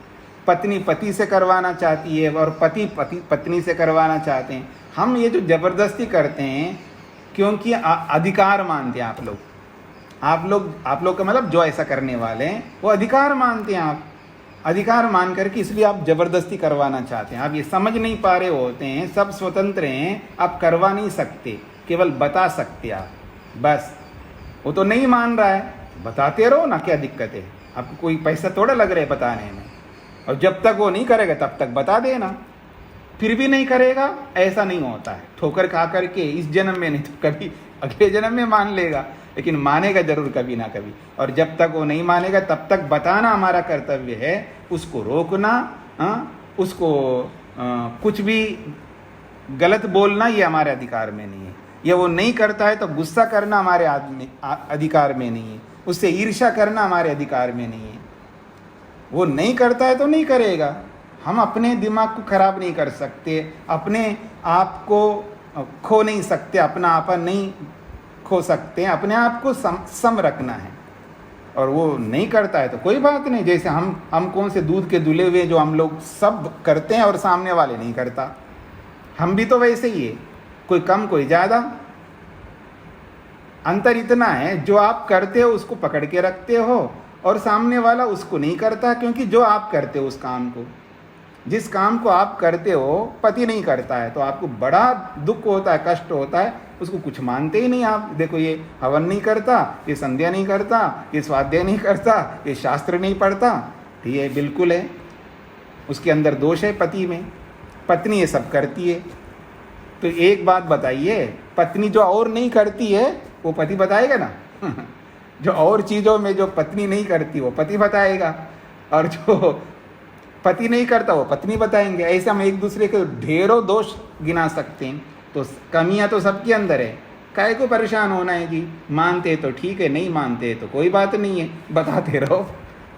पत्नी पति से करवाना चाहती है और पति पत्नी से करवाना चाहते हैं। हम ये जो ज़बरदस्ती करते हैं, क्योंकि अधिकार मानते हैं आप लोग का मतलब जो ऐसा करने वाले हैं वो अधिकार मानते हैं। आप अधिकार मान करके इसलिए आप ज़बरदस्ती करवाना चाहते हैं। आप ये समझ नहीं पा रहे होते हैं, सब स्वतंत्र हैं, आप करवा नहीं सकते, केवल बता सकते आप, बस। वो तो नहीं मान रहा है, बताते रहो ना, क्या दिक्कत है? आपको कोई पैसा थोड़ा लग रहा है बताने में। और जब तक वो नहीं करेगा तब तक बता देना। फिर भी नहीं करेगा, ऐसा नहीं होता है। ठोकर खा करके इस जन्म में नहीं तो कभी अगले जन्म में मान लेगा, लेकिन मानेगा जरूर कभी ना कभी। और जब तक वो नहीं मानेगा तब तक बताना हमारा कर्तव्य है, उसको रोकना, उसको कुछ भी गलत बोलना ये हमारे अधिकार में नहीं है। या वो नहीं करता है तो गुस्सा करना हमारे अधिकार में नहीं है, उससे ईर्ष्या करना हमारे अधिकार में नहीं है। वो नहीं करता है तो नहीं करेगा। हम अपने दिमाग को खराब नहीं कर सकते, अपने आप को खो नहीं सकते, अपना आपा नहीं खो सकते, अपने आप को सम रखना है। और वो नहीं करता है तो कोई बात नहीं। जैसे हम कौन से दूध के धुले हुए जो हम लोग सब करते हैं और सामने वाले नहीं करता, हम भी तो वैसे ही है, कोई कम कोई ज़्यादा। अंतर इतना है, जो आप करते हो उसको पकड़ के रखते हो और सामने वाला उसको नहीं करता, क्योंकि जो आप करते हो उस काम को, जिस काम को आप करते हो पति नहीं करता है, तो आपको बड़ा दुख होता है, कष्ट होता है। उसको कुछ मानते ही नहीं आप। देखो, ये हवन नहीं करता, ये संध्या नहीं करता, ये स्वाध्याय नहीं करता, ये शास्त्र नहीं पढ़ता, तो ये बिल्कुल है, उसके अंदर दोष है पति में। पत्नी ये सब करती है। तो एक बात बताइए, पत्नी जो और नहीं करती है वो पति बताएगा ना जो और चीज़ों में जो पत्नी नहीं करती वो पति बताएगा, और जो पति नहीं करता वो पत्नी बताएंगे। ऐसे हम एक दूसरे के ढेरों दोष गिना सकते हैं। तो कमियां तो सबके अंदर है, काहे को परेशान होना है जी। मानते तो ठीक है, नहीं मानते तो कोई बात नहीं है, बताते रहो।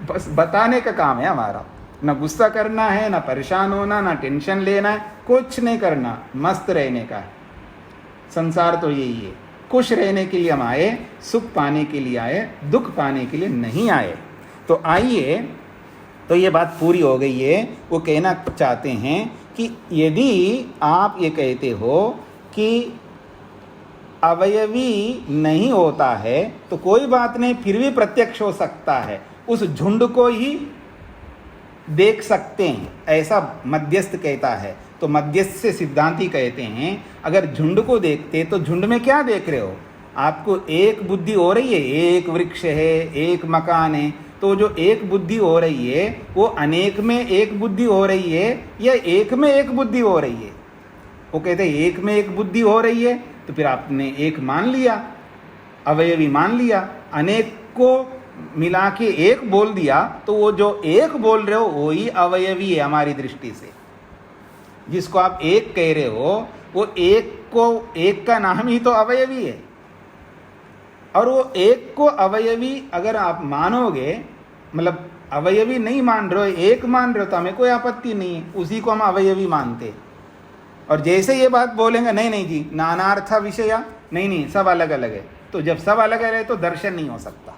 बस बताने का काम है हमारा, ना गुस्सा करना है, ना परेशान होना, ना टेंशन लेना है, कुछ नहीं करना, मस्त रहने का है। संसार तो यही है, खुश रहने के लिए हम आए, सुख पाने के लिए आए, दुख पाने के लिए नहीं आए। तो आइए, तो ये बात पूरी हो गई है। वो कहना चाहते हैं कि यदि आप ये कहते हो कि अवयवी नहीं होता है तो कोई बात नहीं, फिर भी प्रत्यक्ष हो सकता है, उस झुंड को ही देख सकते हैं, ऐसा मध्यस्थ कहता है। तो मध्यस्थ से सिद्धांती कहते हैं अगर झुंड को देखते तो झुंड में क्या देख रहे हो? आपको एक बुद्धि हो रही है, एक वृक्ष है, एक मकान है, तो जो एक बुद्धि हो रही है वो अनेक में एक बुद्धि हो रही है या एक में एक बुद्धि हो रही है? वो कहते हैं एक में एक बुद्धि हो रही है, तो फिर आपने एक मान लिया, अवयवी मान लिया। अनेक को मिला के एक बोल दिया तो वो जो एक बोल रहे हो वही अवयवी है हमारी दृष्टि से। जिसको आप एक कह रहे हो वो एक को, एक का नाम ही तो अवयवी है। और वो एक को अवयवी अगर आप मानोगे, मतलब अवयवी नहीं मान रहे हो, एक मान रहे हो, तो हमें कोई आपत्ति नहीं है, उसी को हम अवयवी मानते हैं। और जैसे ये बात बोलेंगे नहीं नहीं जी नानार्थ विषया, नहीं नहीं सब अलग अलग है, तो जब सब अलग है तो दर्शन नहीं हो सकता।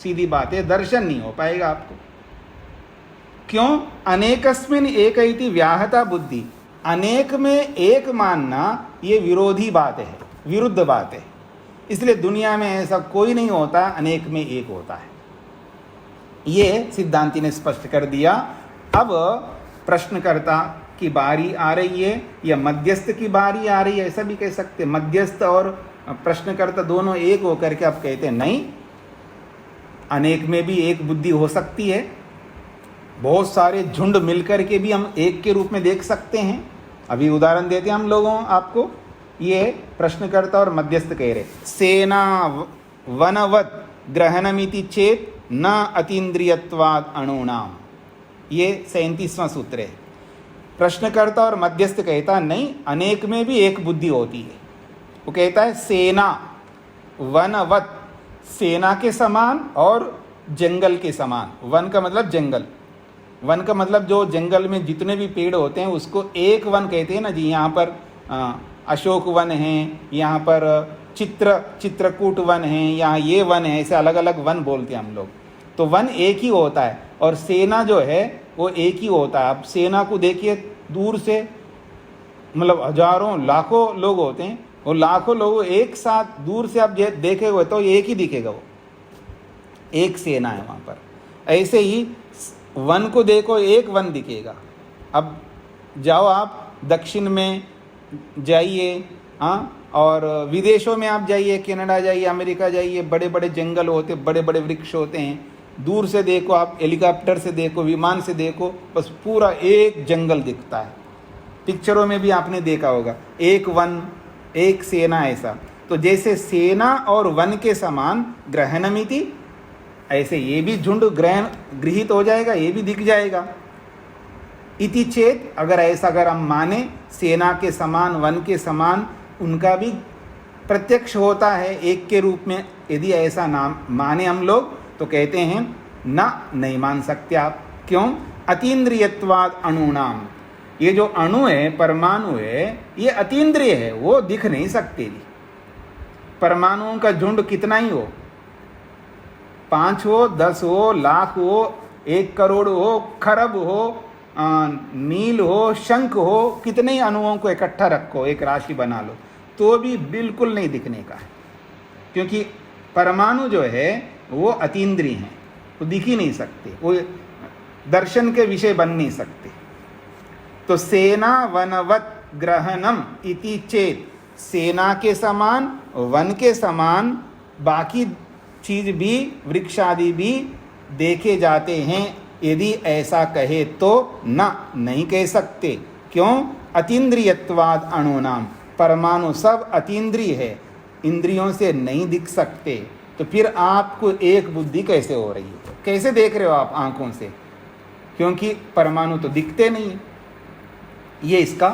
सीधी बात है, दर्शन नहीं हो पाएगा आपको। क्यों? अनेकस्मिन एक इति व्याहता बुद्धि, अनेक में एक मानना ये विरोधी बात है, विरुद्ध बात है। इसलिए दुनिया में ऐसा कोई नहीं होता अनेक में एक होता है। ये सिद्धांती ने स्पष्ट कर दिया। अब प्रश्नकर्ता की बारी आ रही है या मध्यस्थ की बारी आ रही है, ऐसा भी कह सकते। मध्यस्थ और प्रश्नकर्ता दोनों एक होकर के आप कहते हैं नहीं, अनेक में भी एक बुद्धि हो सकती है, बहुत सारे झुंड मिलकर के भी हम एक के रूप में देख सकते हैं। अभी उदाहरण देते हैं हम लोगों आपको। ये प्रश्नकर्ता और मध्यस्थ कह रहे, सेना वनवत ग्रहणमिति चेत न अतीन्द्रियत्वाद अणुनाम। ये 37वां सूत्र है। प्रश्नकर्ता और मध्यस्थ कहता नहीं, अनेक में भी एक बुद्धि होती है। वो कहता है सेना वनवत, सेना के समान और जंगल के समान। वन का मतलब जंगल, वन का मतलब जो जंगल में जितने भी पेड़ होते हैं उसको एक वन कहते हैं ना जी। यहाँ पर अशोक वन है, यहाँ पर चित्रकूट वन है, यहाँ ये वन है, ऐसे अलग अलग वन बोलते हैं हम लोग। तो वन एक ही होता है और सेना जो है वो एक ही होता है। अब सेना को देखिए दूर से, मतलब हजारों लाखों लोग होते हैं, वो लाखों लोग एक साथ दूर से आप देखेंगे तो एक ही दिखेगा, वो एक सेना है वहाँ पर। ऐसे ही वन को देखो, एक वन दिखेगा। अब जाओ आप दक्षिण में जाइए, हाँ, और विदेशों में आप जाइए, कनाडा जाइए, अमेरिका जाइए, बड़े बड़े जंगल होते, बड़े बड़े वृक्ष होते हैं। दूर से देखो आप, हेलीकॉप्टर से देखो, विमान से देखो, बस पूरा एक जंगल दिखता है। पिक्चरों में भी आपने देखा होगा, एक वन एक सेना, ऐसा। तो जैसे सेना और वन के समान ग्रहणमिति, ऐसे ये भी झुंड ग्रहण गृहित हो जाएगा, ये भी दिख जाएगा। इति चेत, अगर ऐसा अगर हम माने, सेना के समान वन के समान उनका भी प्रत्यक्ष होता है एक के रूप में, यदि ऐसा नाम माने हम लोग, तो कहते हैं ना, नहीं मान सकते आप। क्यों? अतीन्द्रियत्वाद अणुनाम, ये जो अणु है, परमाणु है, ये अतीन्द्रिय है, वो दिख नहीं सकते जी। परमाणुओं का झुंड कितना ही हो, 5 हो, 10 हो, लाख हो, 1 करोड़ हो, खरब हो, नील हो, शंख हो, कितने ही अणुओं को इकट्ठा रखो, एक राशि बना लो, तो भी बिल्कुल नहीं दिखने का है। क्योंकि परमाणु जो है वो अतीन्द्रिय हैं, वो दिख ही नहीं सकते, वो दर्शन के विषय बन नहीं सकते। तो सेना वनवत ग्रहणम इति चेत, सेना के समान वन के समान बाकी चीज भी, वृक्ष आदि भी देखे जाते हैं। यदि ऐसा कहे तो ना, नहीं कह सकते। क्यों? अतीन्द्रियत्वाद अणुनाम, परमाणु सब अतीन्द्रिय है, इंद्रियों से नहीं दिख सकते। तो फिर आपको एक बुद्धि कैसे हो रही है? कैसे देख रहे हो आप आंखों से? क्योंकि परमाणु तो दिखते नहीं। ये इसका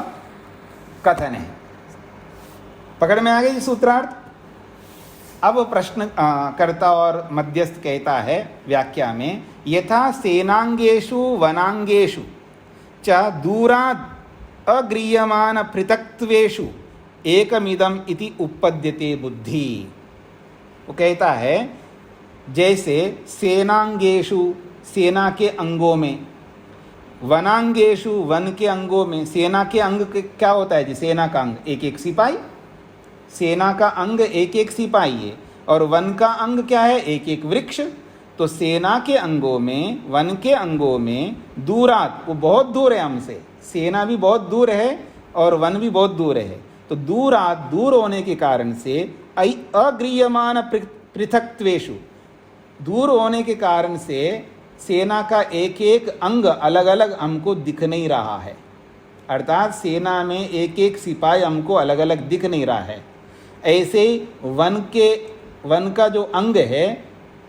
कथन है। पकड़ में आ गई सूत्रार्थ। अब प्रश्न कर्ता और मध्यस्थ कहता है व्याख्या में, यथा सेनांगेषु वनांगेषु च दूरात् अग्रीयमान पृथक्त्वेषु एकमिदम इति उपपद्यते बुद्धि। वो कहता है जैसे सेनांगेषु सेना के अंगों में, वनांगेषु वन के अंगों में। सेना के अंग क्या होता है जी? सेना का अंग एक एक सिपाही। सेना का अंग एक एक सिपाही है। और वन का अंग क्या है? एक एक वृक्ष। तो सेना के अंगों में, वन के अंगों में दूरात, वो बहुत दूर है हमसे। सेना भी बहुत दूर है और वन भी बहुत दूर है। तो दूरात, दूर होने के कारण से अग्रीयमान पृथक्त्वेषु, दूर होने के कारण से सेना का एक एक अंग अलग अलग हमको दिख नहीं रहा है। अर्थात सेना में एक एक सिपाही हमको अलग अलग दिख नहीं रहा है। ऐसे ही वन का जो अंग है,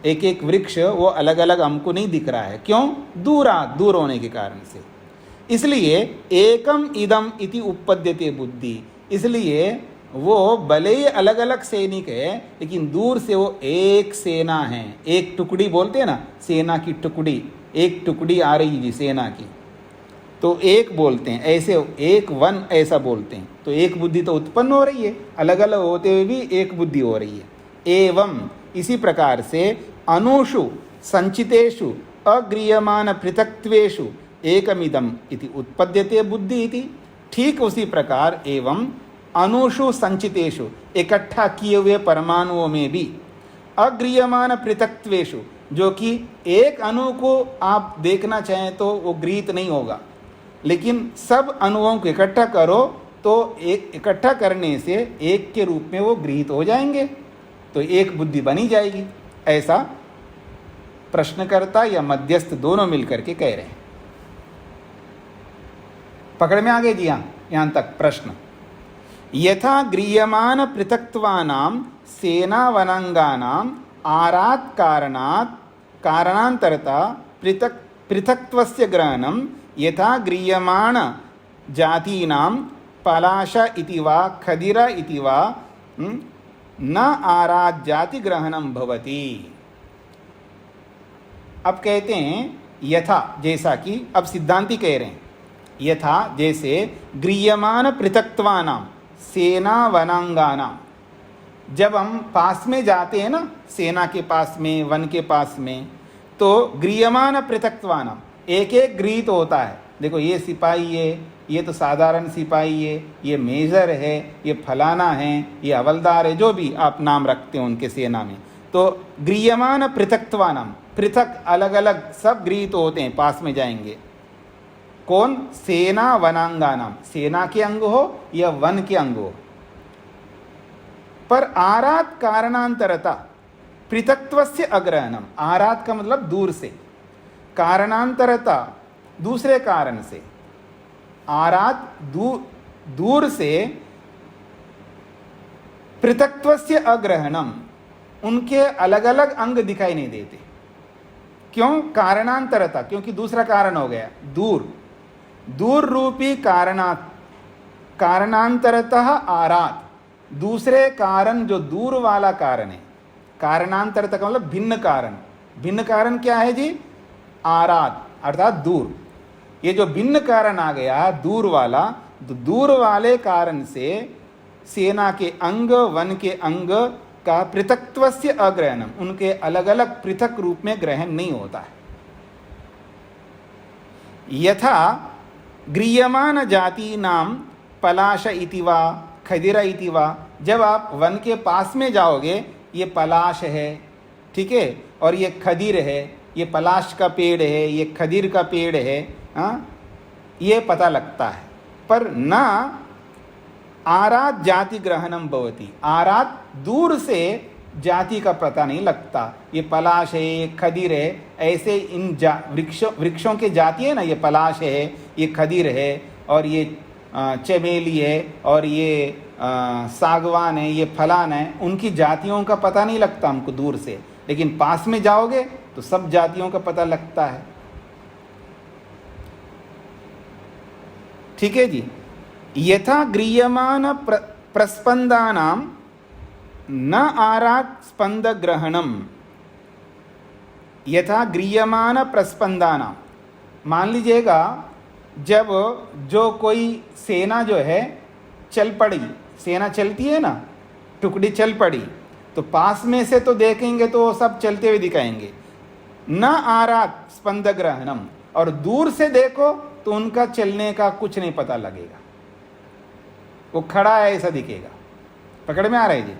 एक एक वृक्ष, वो अलग अलग हमको नहीं दिख रहा है। क्यों? दूर होने के कारण से। इसलिए एकम इदम इति उपपद्यते बुद्धि। इसलिए वो भले ही अलग अलग सैनिक है, लेकिन दूर से वो एक सेना है। एक टुकड़ी बोलते हैं ना, सेना की टुकड़ी, एक टुकड़ी आ रही जी सेना की, तो एक बोलते हैं। ऐसे एक वन ऐसा बोलते हैं। तो एक बुद्धि तो उत्पन्न हो रही है, अलग अलग होते हुए भी एक बुद्धि हो रही है। एवं इसी प्रकार से अनुषु संचितेषु अग्रीयमान पृथक्त्वेषु एकमिदम इति उत्पद्यते बुद्धि इति। ठीक उसी प्रकार एवं अनुषु संचितेषु, इकट्ठा किए हुए परमाणुओं में भी, अग्रीयमान पृथक्त्वेषु, जो कि एक अणु को आप देखना चाहें तो वो गृहीत नहीं होगा, लेकिन सब अणुओं को इकट्ठा करो तो एक इकट्ठा करने से एक के रूप में वो गृहीत हो जाएंगे, तो एक बुद्धि बनी जाएगी। ऐसा प्रश्नकर्ता या मध्यस्थ दोनों मिलकर के कह रहे हैं। पकड़ में आ गए जी? यहाँ तक प्रश्न। यथा गृह्यमान पृथक्त्वानां सेनावनांगानां आरात् कारणांतरता पृथक्त्वस्य ग्रहणं यथा गृह्यमान जातीनां पलाश इति वा खदिर इति वा न आरात् जाति ग्रहणं भवति। अब कहते हैं यथा, जैसा कि अब सिद्धांती कह रहे हैं, यथा जैसे गृह्यमान पृथक्त्वानां सेना वनांगानां, जब हम पास में जाते हैं ना, सेना के पास में, वन के पास में, तो गृह्यमान पृथक्त्वानां, एक एक गृहीत होता है। देखो ये सिपाही है, ये तो साधारण सिपाही है, ये मेजर है, ये फलाना है, ये हवलदार है, जो भी आप नाम रखते हो उनके सेना में। तो गृह्यमान पृथक्त्वानां, पृथक अलग अलग सब गृहीत होते हैं, पास में जाएंगे। कौन? सेना वनांगानां, सेना के अंग हो या वन के अंग हो। पर आरात कारणांतरता पृथक्त्वस्य अग्रहणम, आरात का मतलब दूर से, कारणांतरता दूसरे कारण से। आरात दूर से, पृथक्त्वस्य अग्रहणम, उनके अलग अलग अंग दिखाई नहीं देते। क्यों? कारणांतरता, क्योंकि दूसरा कारण हो गया दूर रूपी कारणांतरतः आरात, दूसरे कारण जो दूर वाला कारण है। कारणांतरतः का मतलब भिन्न कारण। भिन्न कारण क्या है जी? आरात अर्थात दूर। ये जो भिन्न कारण आ गया दूर वाला, तो दूर वाले कारण से सेना के अंग, वन के अंग का पृथक्त्वस्य अग्रहणम, उनके अलग अलग पृथक रूप में ग्रहण नहीं होता है। यथा गृह्यमान जाति नाम पलाश इति वा खदिर इति वा, जब आप वन के पास में जाओगे, ये पलाश है, ठीक है, और ये खदिर है, ये पलाश का पेड़ है, ये खदिर का पेड़ है, ये पता लगता है। पर न आरात जाति ग्रहणम भवति, आरात दूर से जाति का पता नहीं लगता। ये पलाश है, ये खदिर है, ऐसे इन वृक्षों के जाति है ना, ये पलाश है, ये खदिर है, और ये चमेली है, और ये सागवान है, ये फलान है, उनकी जातियों का पता नहीं लगता हमको दूर से। लेकिन पास में जाओगे तो सब जातियों का पता लगता है। ठीक है जी। यथा गृह्यमान प्रस्पंदानां न आराग स्पंद ग्रहणम, यथा गृह्यमान प्रस्पंदानां, मान लीजिएगा जब जो कोई सेना जो है चल पड़ी, सेना चलती है ना, टुकड़ी चल पड़ी, तो पास में से तो देखेंगे तो सब चलते हुए दिखाएंगे, न आरात स्पंद ग्रहणम, और दूर से देखो तो उनका चलने का कुछ नहीं पता लगेगा, वो खड़ा है ऐसा दिखेगा। पकड़ में आ रहा है जी।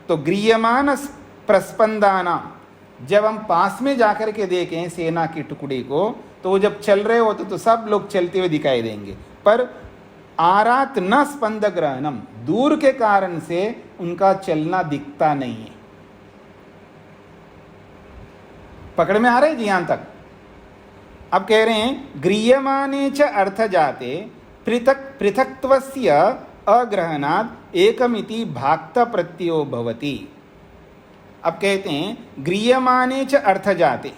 तो गृह्यमान प्रस्पंदाना, जब हम पास में जाकर के देखें सेना की टुकड़ी को, तो वो जब चल रहे होते तो सब लोग चलते हुए दिखाई देंगे, पर आरात न स्पंद ग्रहणम, दूर के कारण से उनका चलना दिखता नहीं है। पकड़ में आ रहे जी यहां तक। अब कह रहे हैं गृह्यमाने च अर्थ जाते पृथक पृथक्त्वस्य अग्रहणात् एकमिति भाक्ता प्रत्ययो भवति। अब कहते हैं गृह्यमाने च अर्थ जाते,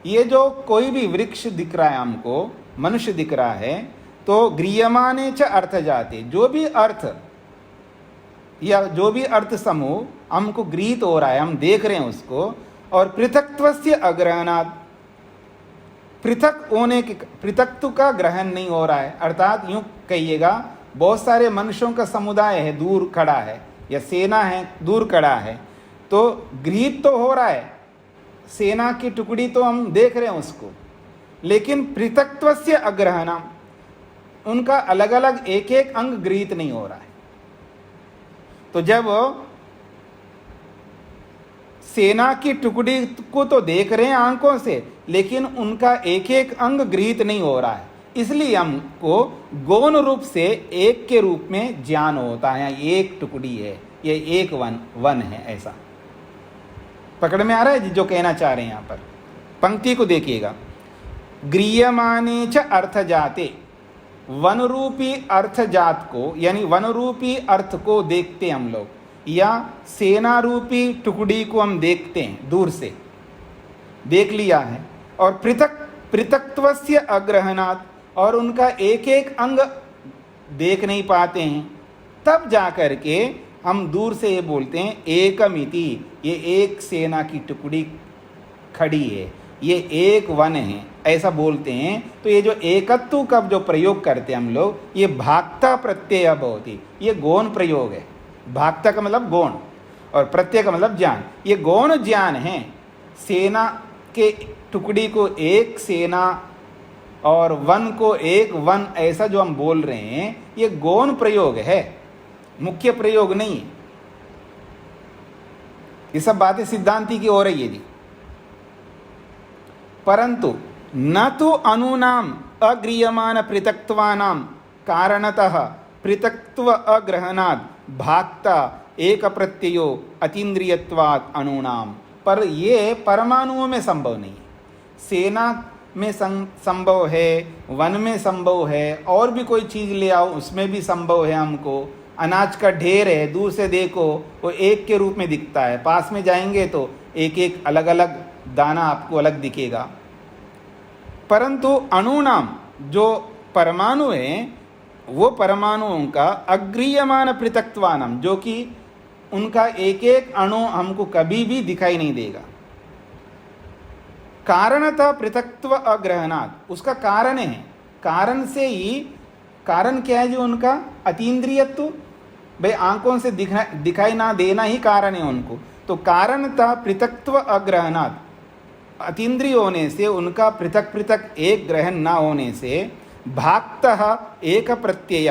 ये जो कोई भी वृक्ष दिख रहा है हमको, मनुष्य दिख रहा है, तो गृह्यमाने च अर्थ जाते, जो भी अर्थ या जो भी अर्थ समूह हमको गृहीत हो रहा है, हम देख रहे हैं उसको, और पृथक्त्वस्य अग्रहणात्, पृथक होने के, पृथक्त्व का ग्रहण नहीं हो रहा है, अर्थात यूं कहिएगा बहुत सारे मनुष्यों का समुदाय है दूर खड़ा है, या सेना है दूर खड़ा है, तो गृहीत तो हो रहा है, सेना की टुकड़ी तो हम देख रहे हैं उसको, लेकिन पृथक्त्वस्य अग्रहणम, उनका अलग अलग एक एक अंग गृहीत नहीं हो रहा है। तो जब सेना की टुकड़ी को तो देख रहे हैं आंखों से, लेकिन उनका एक एक अंग गृहीत नहीं हो रहा है, इसलिए हमको गौण रूप से एक के रूप में ज्ञान होता है, एक टुकड़ी है, ये एक वन है, ऐसा। पकड़ में आ रहा है जी जो कहना चाह रहे हैं यहां पर। पंक्ति को देखिएगा, गृह्यमाने च अर्थ जाते, वन रूपी अर्थ जात को, यानी वन रूपी अर्थ को देखते हम लोग, या सेना रूपी टुकड़ी को हम देखते हैं, दूर से देख लिया है, और पृथक्त्वस्य अग्रहणात्, और उनका एक एक अंग देख नहीं पाते हैं, तब जाकर के हम दूर से ये बोलते हैं एकमिति, ये एक सेना की टुकड़ी खड़ी है, ये एक वन है, ऐसा बोलते हैं। तो ये जो एकत्व का जो प्रयोग करते हैं हम लोग, ये भाक्ता प्रत्यय भवति, ये गौण प्रयोग है। भाक्ता का मतलब गौण, और प्रत्यय का मतलब ज्ञान, ये गौण ज्ञान है। सेना के टुकड़ी को एक सेना और वन को एक वन, ऐसा जो हम बोल रहे हैं, ये गौण प्रयोग है, मुख्य प्रयोग नहीं है। ये सब बातें सिद्धांति की हो रही है जी। परंतु न तो अणूनाम अगृह्यमान पृथक्त्वानां कारणतः पृथक्त्व अग्रहणात् भाक्ता एक प्रत्ययो अतीन्द्रियत्वात् अणूनाम, पर ये परमाणुओं में संभव नहीं है। सेना में संभव है, वन में संभव है, और भी कोई चीज ले आओ उसमें भी संभव है हमको। अनाज का ढेर है, दूर से देखो वो एक के रूप में दिखता है, पास में जाएंगे तो एक एक अलग अलग दाना आपको अलग दिखेगा। परंतु अणुनाम, जो परमाणु हैं, वो परमाणुओं का अगृह्यमान पृथक्त्वानाम, जो कि उनका एक एक अणु हमको कभी भी दिखाई नहीं देगा। कारणतः पृथक्त्व अग्रहणात्, उसका कारण है, कारण से ही, कारण क्या है जो उनका अतीन्द्रियत्व, भाई आंखों से दिखाई ना देना ही कारण है उनको। तो कारणतः पृथक्त्व अग्रहणात्, अतीन्द्रिय होने से, उनका पृथक पृथक एक ग्रहण ना होने से, भाक्तः एक प्रत्यय,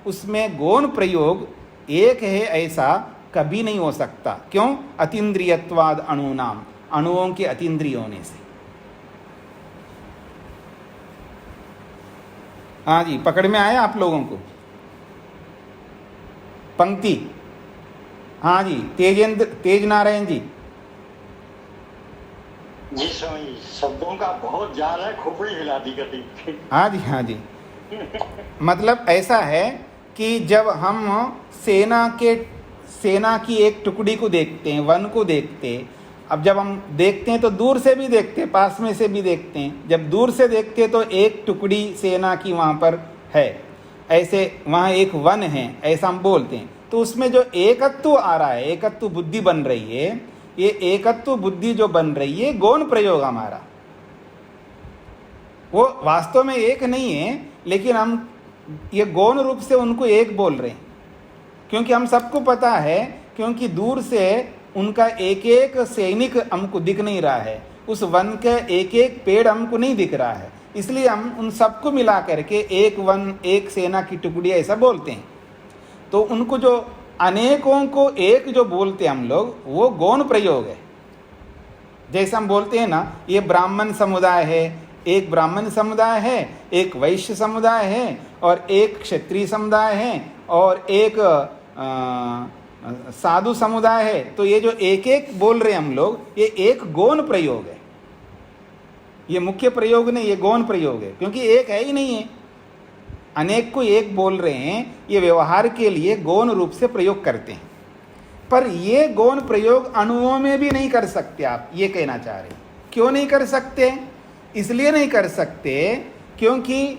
उसमें गौण प्रयोग एक है ऐसा कभी नहीं हो सकता। क्यों? अतीन्द्रियत्वाद अणुनाम, अणुओं के अतीन्द्रिय होने से। हाँ जी, पकड़ में आया आप लोगों को पंक्ति? हाँ जी, तेज नारायण जी। जी स्वामी, शब्दों का बहुत जाल है, खोपड़ी हिला दी गति। हाँ जी, हाँ जी। मतलब ऐसा है कि जब हम सेना की एक टुकड़ी को देखते हैं, वन को देखते हैं, अब जब हम देखते हैं तो दूर से भी देखते हैं, पास में से भी देखते हैं। जब दूर से देखते हैं तो एक टुकड़ी सेना की वहाँ पर है, ऐसे वहाँ एक वन है ऐसा हम बोलते हैं, तो उसमें जो एकत्व आ रहा है, एकत्व बुद्धि बन रही है, ये एकत्व बुद्धि जो बन रही है गौण प्रयोग हमारा, वो वास्तव में एक नहीं है, लेकिन हम ये गौण रूप से उनको एक बोल रहे हैं, क्योंकि हम सबको पता है, क्योंकि दूर से उनका एक एक सैनिक हमको दिख नहीं रहा है, उस वन के एक एक पेड़ हमको नहीं दिख रहा है, इसलिए हम उन सबको मिला करके एक वन एक सेना की टुकड़ी ऐसा बोलते हैं। तो उनको जो अनेकों को एक जो बोलते हैं हम लोग, वो गौण प्रयोग है। जैसे हम बोलते हैं ना, ये ब्राह्मण समुदाय है, एक ब्राह्मण समुदाय है, एक वैश्य समुदाय है, और एक क्षत्रिय समुदाय है, और एक साधु समुदाय है। तो ये जो एक एक बोल रहे हैं हम लोग, ये एक गौण प्रयोग है, ये मुख्य प्रयोग नहीं, ये गौण प्रयोग है, क्योंकि एक है ही नहीं है, अनेक को एक बोल रहे हैं, ये व्यवहार के लिए गौण रूप से प्रयोग करते हैं। पर ये गौण प्रयोग अणुओं में भी नहीं कर सकते, आप ये कहना चाह रहे हैं। क्यों नहीं कर सकते? इसलिए नहीं कर सकते क्योंकि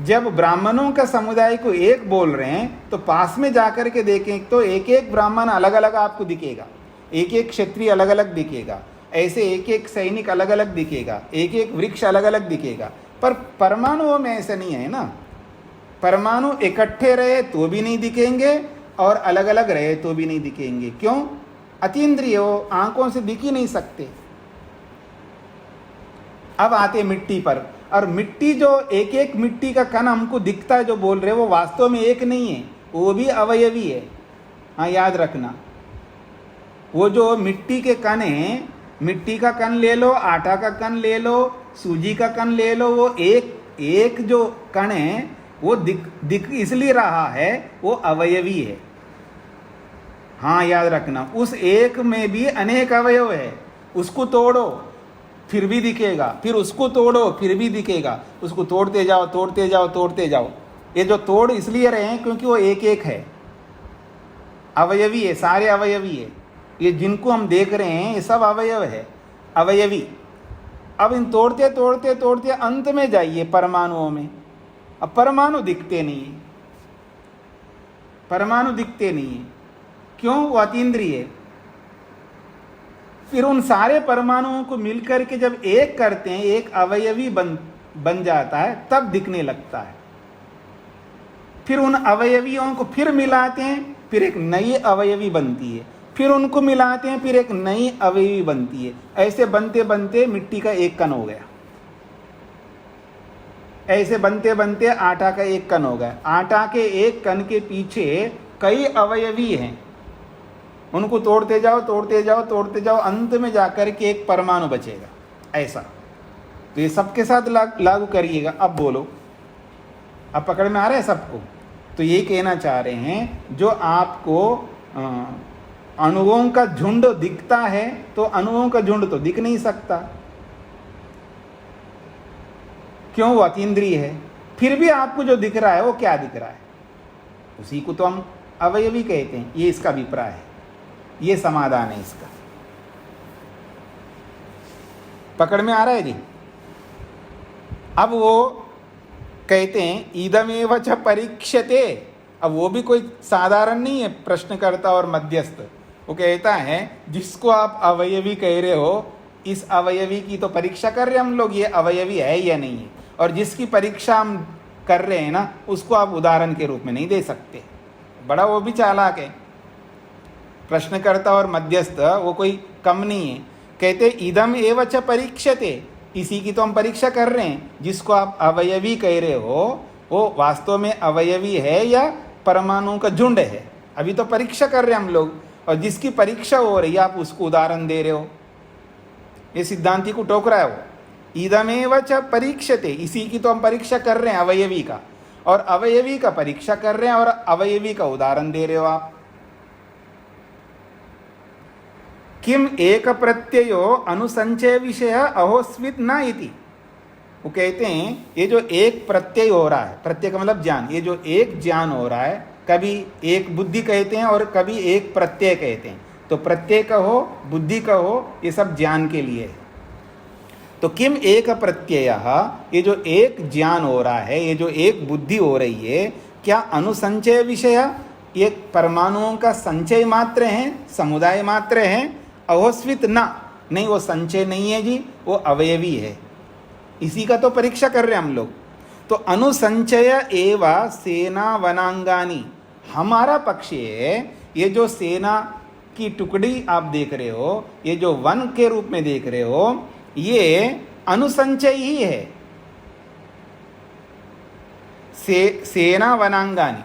जब ब्राह्मणों का समुदाय को एक बोल रहे हैं, तो पास में जाकर के देखें तो एक एक ब्राह्मण अलग अलग आपको दिखेगा, एक एक क्षत्रिय अलग अलग दिखेगा, ऐसे एक एक सैनिक अलग अलग दिखेगा, एक एक वृक्ष अलग अलग दिखेगा। पर परमाणुओं में ऐसा नहीं है ना, परमाणु इकट्ठे रहे तो भी नहीं दिखेंगे और अलग अलग रहे तो भी नहीं दिखेंगे। क्यों? अतीन्द्रिय हो, आंखों से दिख ही नहीं सकते। अब आते मिट्टी पर, और मिट्टी जो एक एक मिट्टी का कण हमको दिखता है जो बोल रहे, वो वास्तव में एक नहीं है, वो भी अवयवी है। हाँ, याद रखना, वो जो मिट्टी के कण हैं, मिट्टी का कण ले लो, आटा का कण ले लो, सूजी का कण ले लो, वो एक एक जो कण है वो दिख इसलिए रहा है, वो अवयवी है। हाँ, याद रखना, उस एक में भी अनेक अवयव है। उसको तोड़ो फिर भी दिखेगा, फिर उसको तोड़ो फिर भी दिखेगा, उसको तोड़ते जाओ तोड़ते जाओ तोड़ते जाओ। ये जो तोड़ इसलिए रहे हैं क्योंकि वो एक एक है, अवयवी है, सारे अवयवी है। ये जिनको हम देख रहे हैं ये सब अवयव है, अवयवी। अब इन तोड़ते तोड़ते तोड़ते अंत में जाइए परमाणुओं में। अब परमाणु दिखते नहीं है, परमाणु दिखते नहीं है। क्यों? वो अतीन्द्रिय है। फिर उन सारे परमाणुओं को मिलकर के जब एक करते हैं, एक अवयवी बन जाता है, तब दिखने लगता है। फिर उन अवयवियों को फिर मिलाते हैं, फिर एक नई अवयवी बनती है, फिर उनको मिलाते हैं, फिर एक नई अवयवी बनती है। ऐसे बनते बनते मिट्टी का एक कण हो गया, ऐसे बनते बनते आटा का एक कण हो गया। आटा के एक कण के पीछे कई अवयवी हैं, उनको तोड़ते जाओ तोड़ते जाओ तोड़ते जाओ, अंत में जाकर के एक परमाणु बचेगा। ऐसा तो ये सबके साथ लागू करिएगा। अब बोलो, अब पकड़ में आ रहा है सबको? तो ये कहना चाह रहे हैं, जो आपको अणुओं का झुंड दिखता है, तो अणुओं का झुंड तो दिख नहीं सकता। क्यों? वो अतीन्द्रिय है। फिर भी आपको जो दिख रहा है वो क्या दिख रहा है? उसी को तो हम अवयवी कहते हैं। ये इसका अभिप्राय है, ये समाधान है इसका। पकड़ में आ रहा है जी? अब वो कहते हैं इदमेव च परीक्षते। अब वो भी कोई साधारण नहीं है प्रश्नकर्ता और मध्यस्थ। वो कहता है जिसको आप अवयवी कह रहे हो, इस अवयवी की तो परीक्षा कर रहे हैं हम लोग, ये अवयवी है या नहीं है। और जिसकी परीक्षा हम कर रहे हैं ना, उसको आप उदाहरण के रूप में नहीं दे सकते। बड़ा वो भी चालाक है प्रश्नकर्ता और मध्यस्थ, वो कोई कम नहीं है। कहते इदम एव च परीक्षते, इसी की तो हम परीक्षा कर रहे हैं। जिसको आप अवयवी कह रहे हो, वो वास्तव में अवयवी है या परमाणु का झुंड है, अभी तो परीक्षा कर रहे हैं हम लोग। और जिसकी परीक्षा हो रही है, आप उसको उदाहरण दे रहे हो। ये सिद्धांति को टोक रहा है वो। इदमेव च परीक्षते, इसी की तो हम परीक्षा कर रहे हैं अवयवी का, और अवयवी का परीक्षा कर रहे हैं और अवयवी का उदाहरण दे रहे हो आप। किम एक प्रत्ययो अनुसंचय विषय अहोस्वित न इति। वो कहते हैं ये जो एक प्रत्यय हो रहा है, प्रत्यय का मतलब ज्ञान, ये जो एक ज्ञान हो रहा है, कभी एक बुद्धि कहते हैं और कभी एक प्रत्यय कहते हैं। तो प्रत्यय कहो बुद्धि कहो, ये सब ज्ञान के लिए है। तो किम एक प्रत्यय, ये जो एक ज्ञान हो रहा है, ये जो एक बुद्धि हो रही है, क्या अनुसंचय विषय ये परमाणुओं का संचय मात्र है, समुदाय मात्र है? अहोस्वित ना, नहीं वो संचय नहीं है जी, वो अवयवी है। इसी का तो परीक्षा कर रहे हैं हम लोग। तो अनुसंचय एवं सेना वनांगानी, हमारा पक्ष है ये जो सेना की टुकड़ी आप देख रहे हो, ये जो वन के रूप में देख रहे हो, ये अनुसंचय ही है। सेना वनांगानी,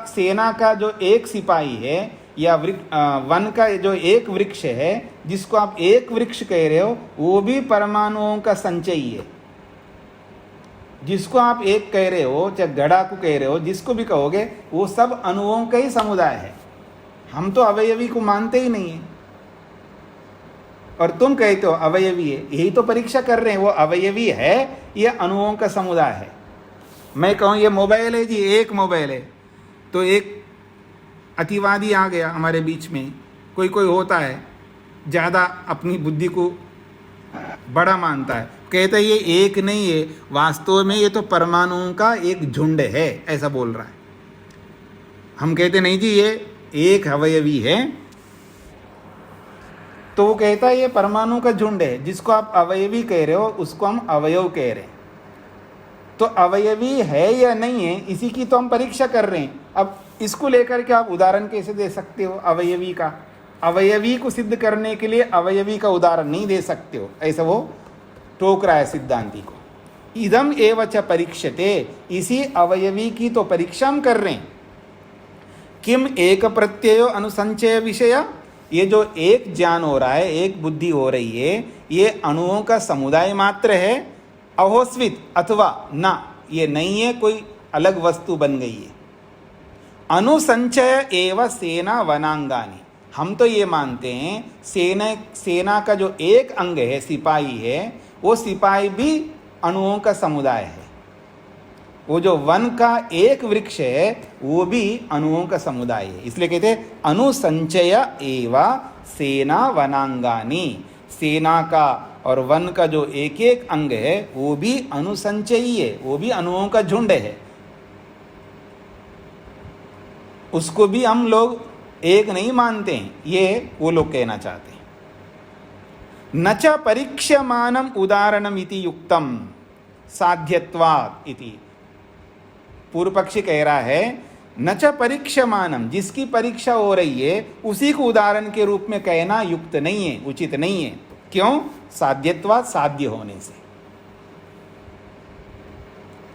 सेना का जो एक सिपाही है या वन का जो एक वृक्ष है, जिसको आप एक वृक्ष कह रहे हो, वो भी परमाणुओं का संचय है। जिसको आप एक कह रहे हो, चाहे घड़ा को कह रहे हो, जिसको भी कहोगे, वो सब अणुओं का ही समुदाय है। हम तो अवयवी को मानते ही नहीं है, और तुम कहते हो अवयवी है। यही तो परीक्षा कर रहे हैं, वो अवयवी है या अणुओं का समुदाय है। मैं कहूँ ये मोबाइल है जी, एक मोबाइल है, तो एक अतिवादी आ गया हमारे बीच में, कोई होता है ज़्यादा अपनी बुद्धि को बड़ा मानता है, कहता है ये एक नहीं है, वास्तव में ये तो परमाणुओं का एक झुंड है, ऐसा बोल रहा है। हम कहते नहीं जी ये एक अवयवी है, तो वो कहता है ये परमाणु का झुंड है। जिसको आप अवयवी कह रहे हो उसको हम अवयव कह रहे हैं। तो अवयवी है या नहीं है, इसी की तो हम परीक्षा कर रहे हैं। अब इसको लेकर के आप उदाहरण कैसे दे सकते हो अवयवी का? अवयवी को सिद्ध करने के लिए अवयवी का उदाहरण नहीं दे सकते हो, ऐसा वो टोक रहा है सिद्धांती को। इदम एव च परीक्षते, इसी अवयवी की तो परीक्षा हम कर रहे हैं। किम एक प्रत्ययो अनुसंचय विषय, ये जो एक ज्ञान हो रहा है, एक बुद्धि हो रही है, ये अणुओं का समुदाय मात्र है। अहोस्वित अथवा ना, ये नहीं है, कोई अलग वस्तु बन गई है। अनुसंचय एवं सेना वनांगानी, हम तो ये मानते हैं सेना का जो एक अंग है, सिपाही है, वो सिपाही भी अणुओं का समुदाय है। वो जो वन का एक वृक्ष है वो भी अणुओं का समुदाय है। इसलिए कहते हैं अनुसंचय एवं सेना वनांगानी, सेना का और वन का जो एक एक अंग है वो भी अनुसंचयी है, वो भी अणुओं का झुंड है। उसको भी हम लोग एक नहीं मानते हैं, ये वो लोग कहना चाहते हैं। न च परीक्ष्यमानम उदाहरणम इति युक्तम साध्यत्वात् इति, पूर्व पक्षी कह रहा है न च परीक्ष्यमानम, जिसकी परीक्षा हो रही है उसी को उदाहरण के रूप में कहना युक्त नहीं है, उचित नहीं है। क्यों? साध्यत्वात्, साध्य होने से।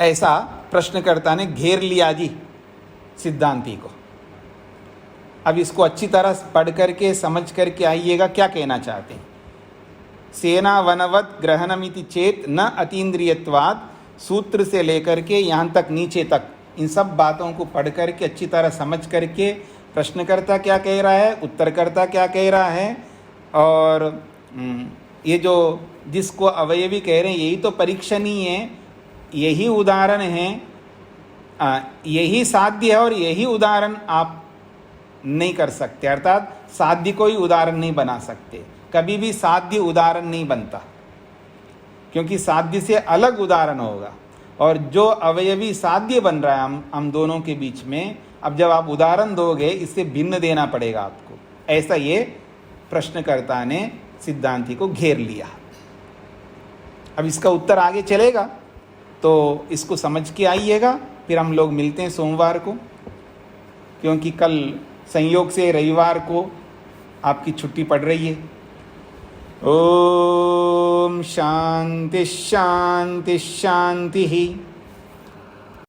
ऐसा प्रश्नकर्ता ने घेर लिया जी सिद्धांती को। अब इसको अच्छी तरह पढ़ करके समझ करके आइएगा क्या कहना चाहते हैं। सेना वनवत ग्रहणमिति चेत न अतीन्द्रियत्वात्, सूत्र से लेकर के यहाँ तक नीचे तक इन सब बातों को पढ़ करके अच्छी तरह समझ करके प्रश्नकर्ता क्या कह रहा है, उत्तरकर्ता क्या कह रहा है, और ये जो जिसको अवयवी कह रहे हैं यही तो परीक्षणीय है, यही उदाहरण है, यही साध्य है, और यही उदाहरण आप नहीं कर सकते। अर्थात साध्य को ही उदाहरण नहीं बना सकते, कभी भी साध्य उदाहरण नहीं बनता, क्योंकि साध्य से अलग उदाहरण होगा। और जो अवयवी साध्य बन रहा है हम दोनों के बीच में, अब जब आप उदाहरण दोगे इससे भिन्न देना पड़ेगा आपको। ऐसा ये प्रश्नकर्ता ने सिद्धांती को घेर लिया। अब इसका उत्तर आगे चलेगा, तो इसको समझ के आइएगा। फिर हम लोग मिलते हैं सोमवार को, क्योंकि कल संयोग से रविवार को आपकी छुट्टी पड़ रही है। ओम शांति शांति शांति ही।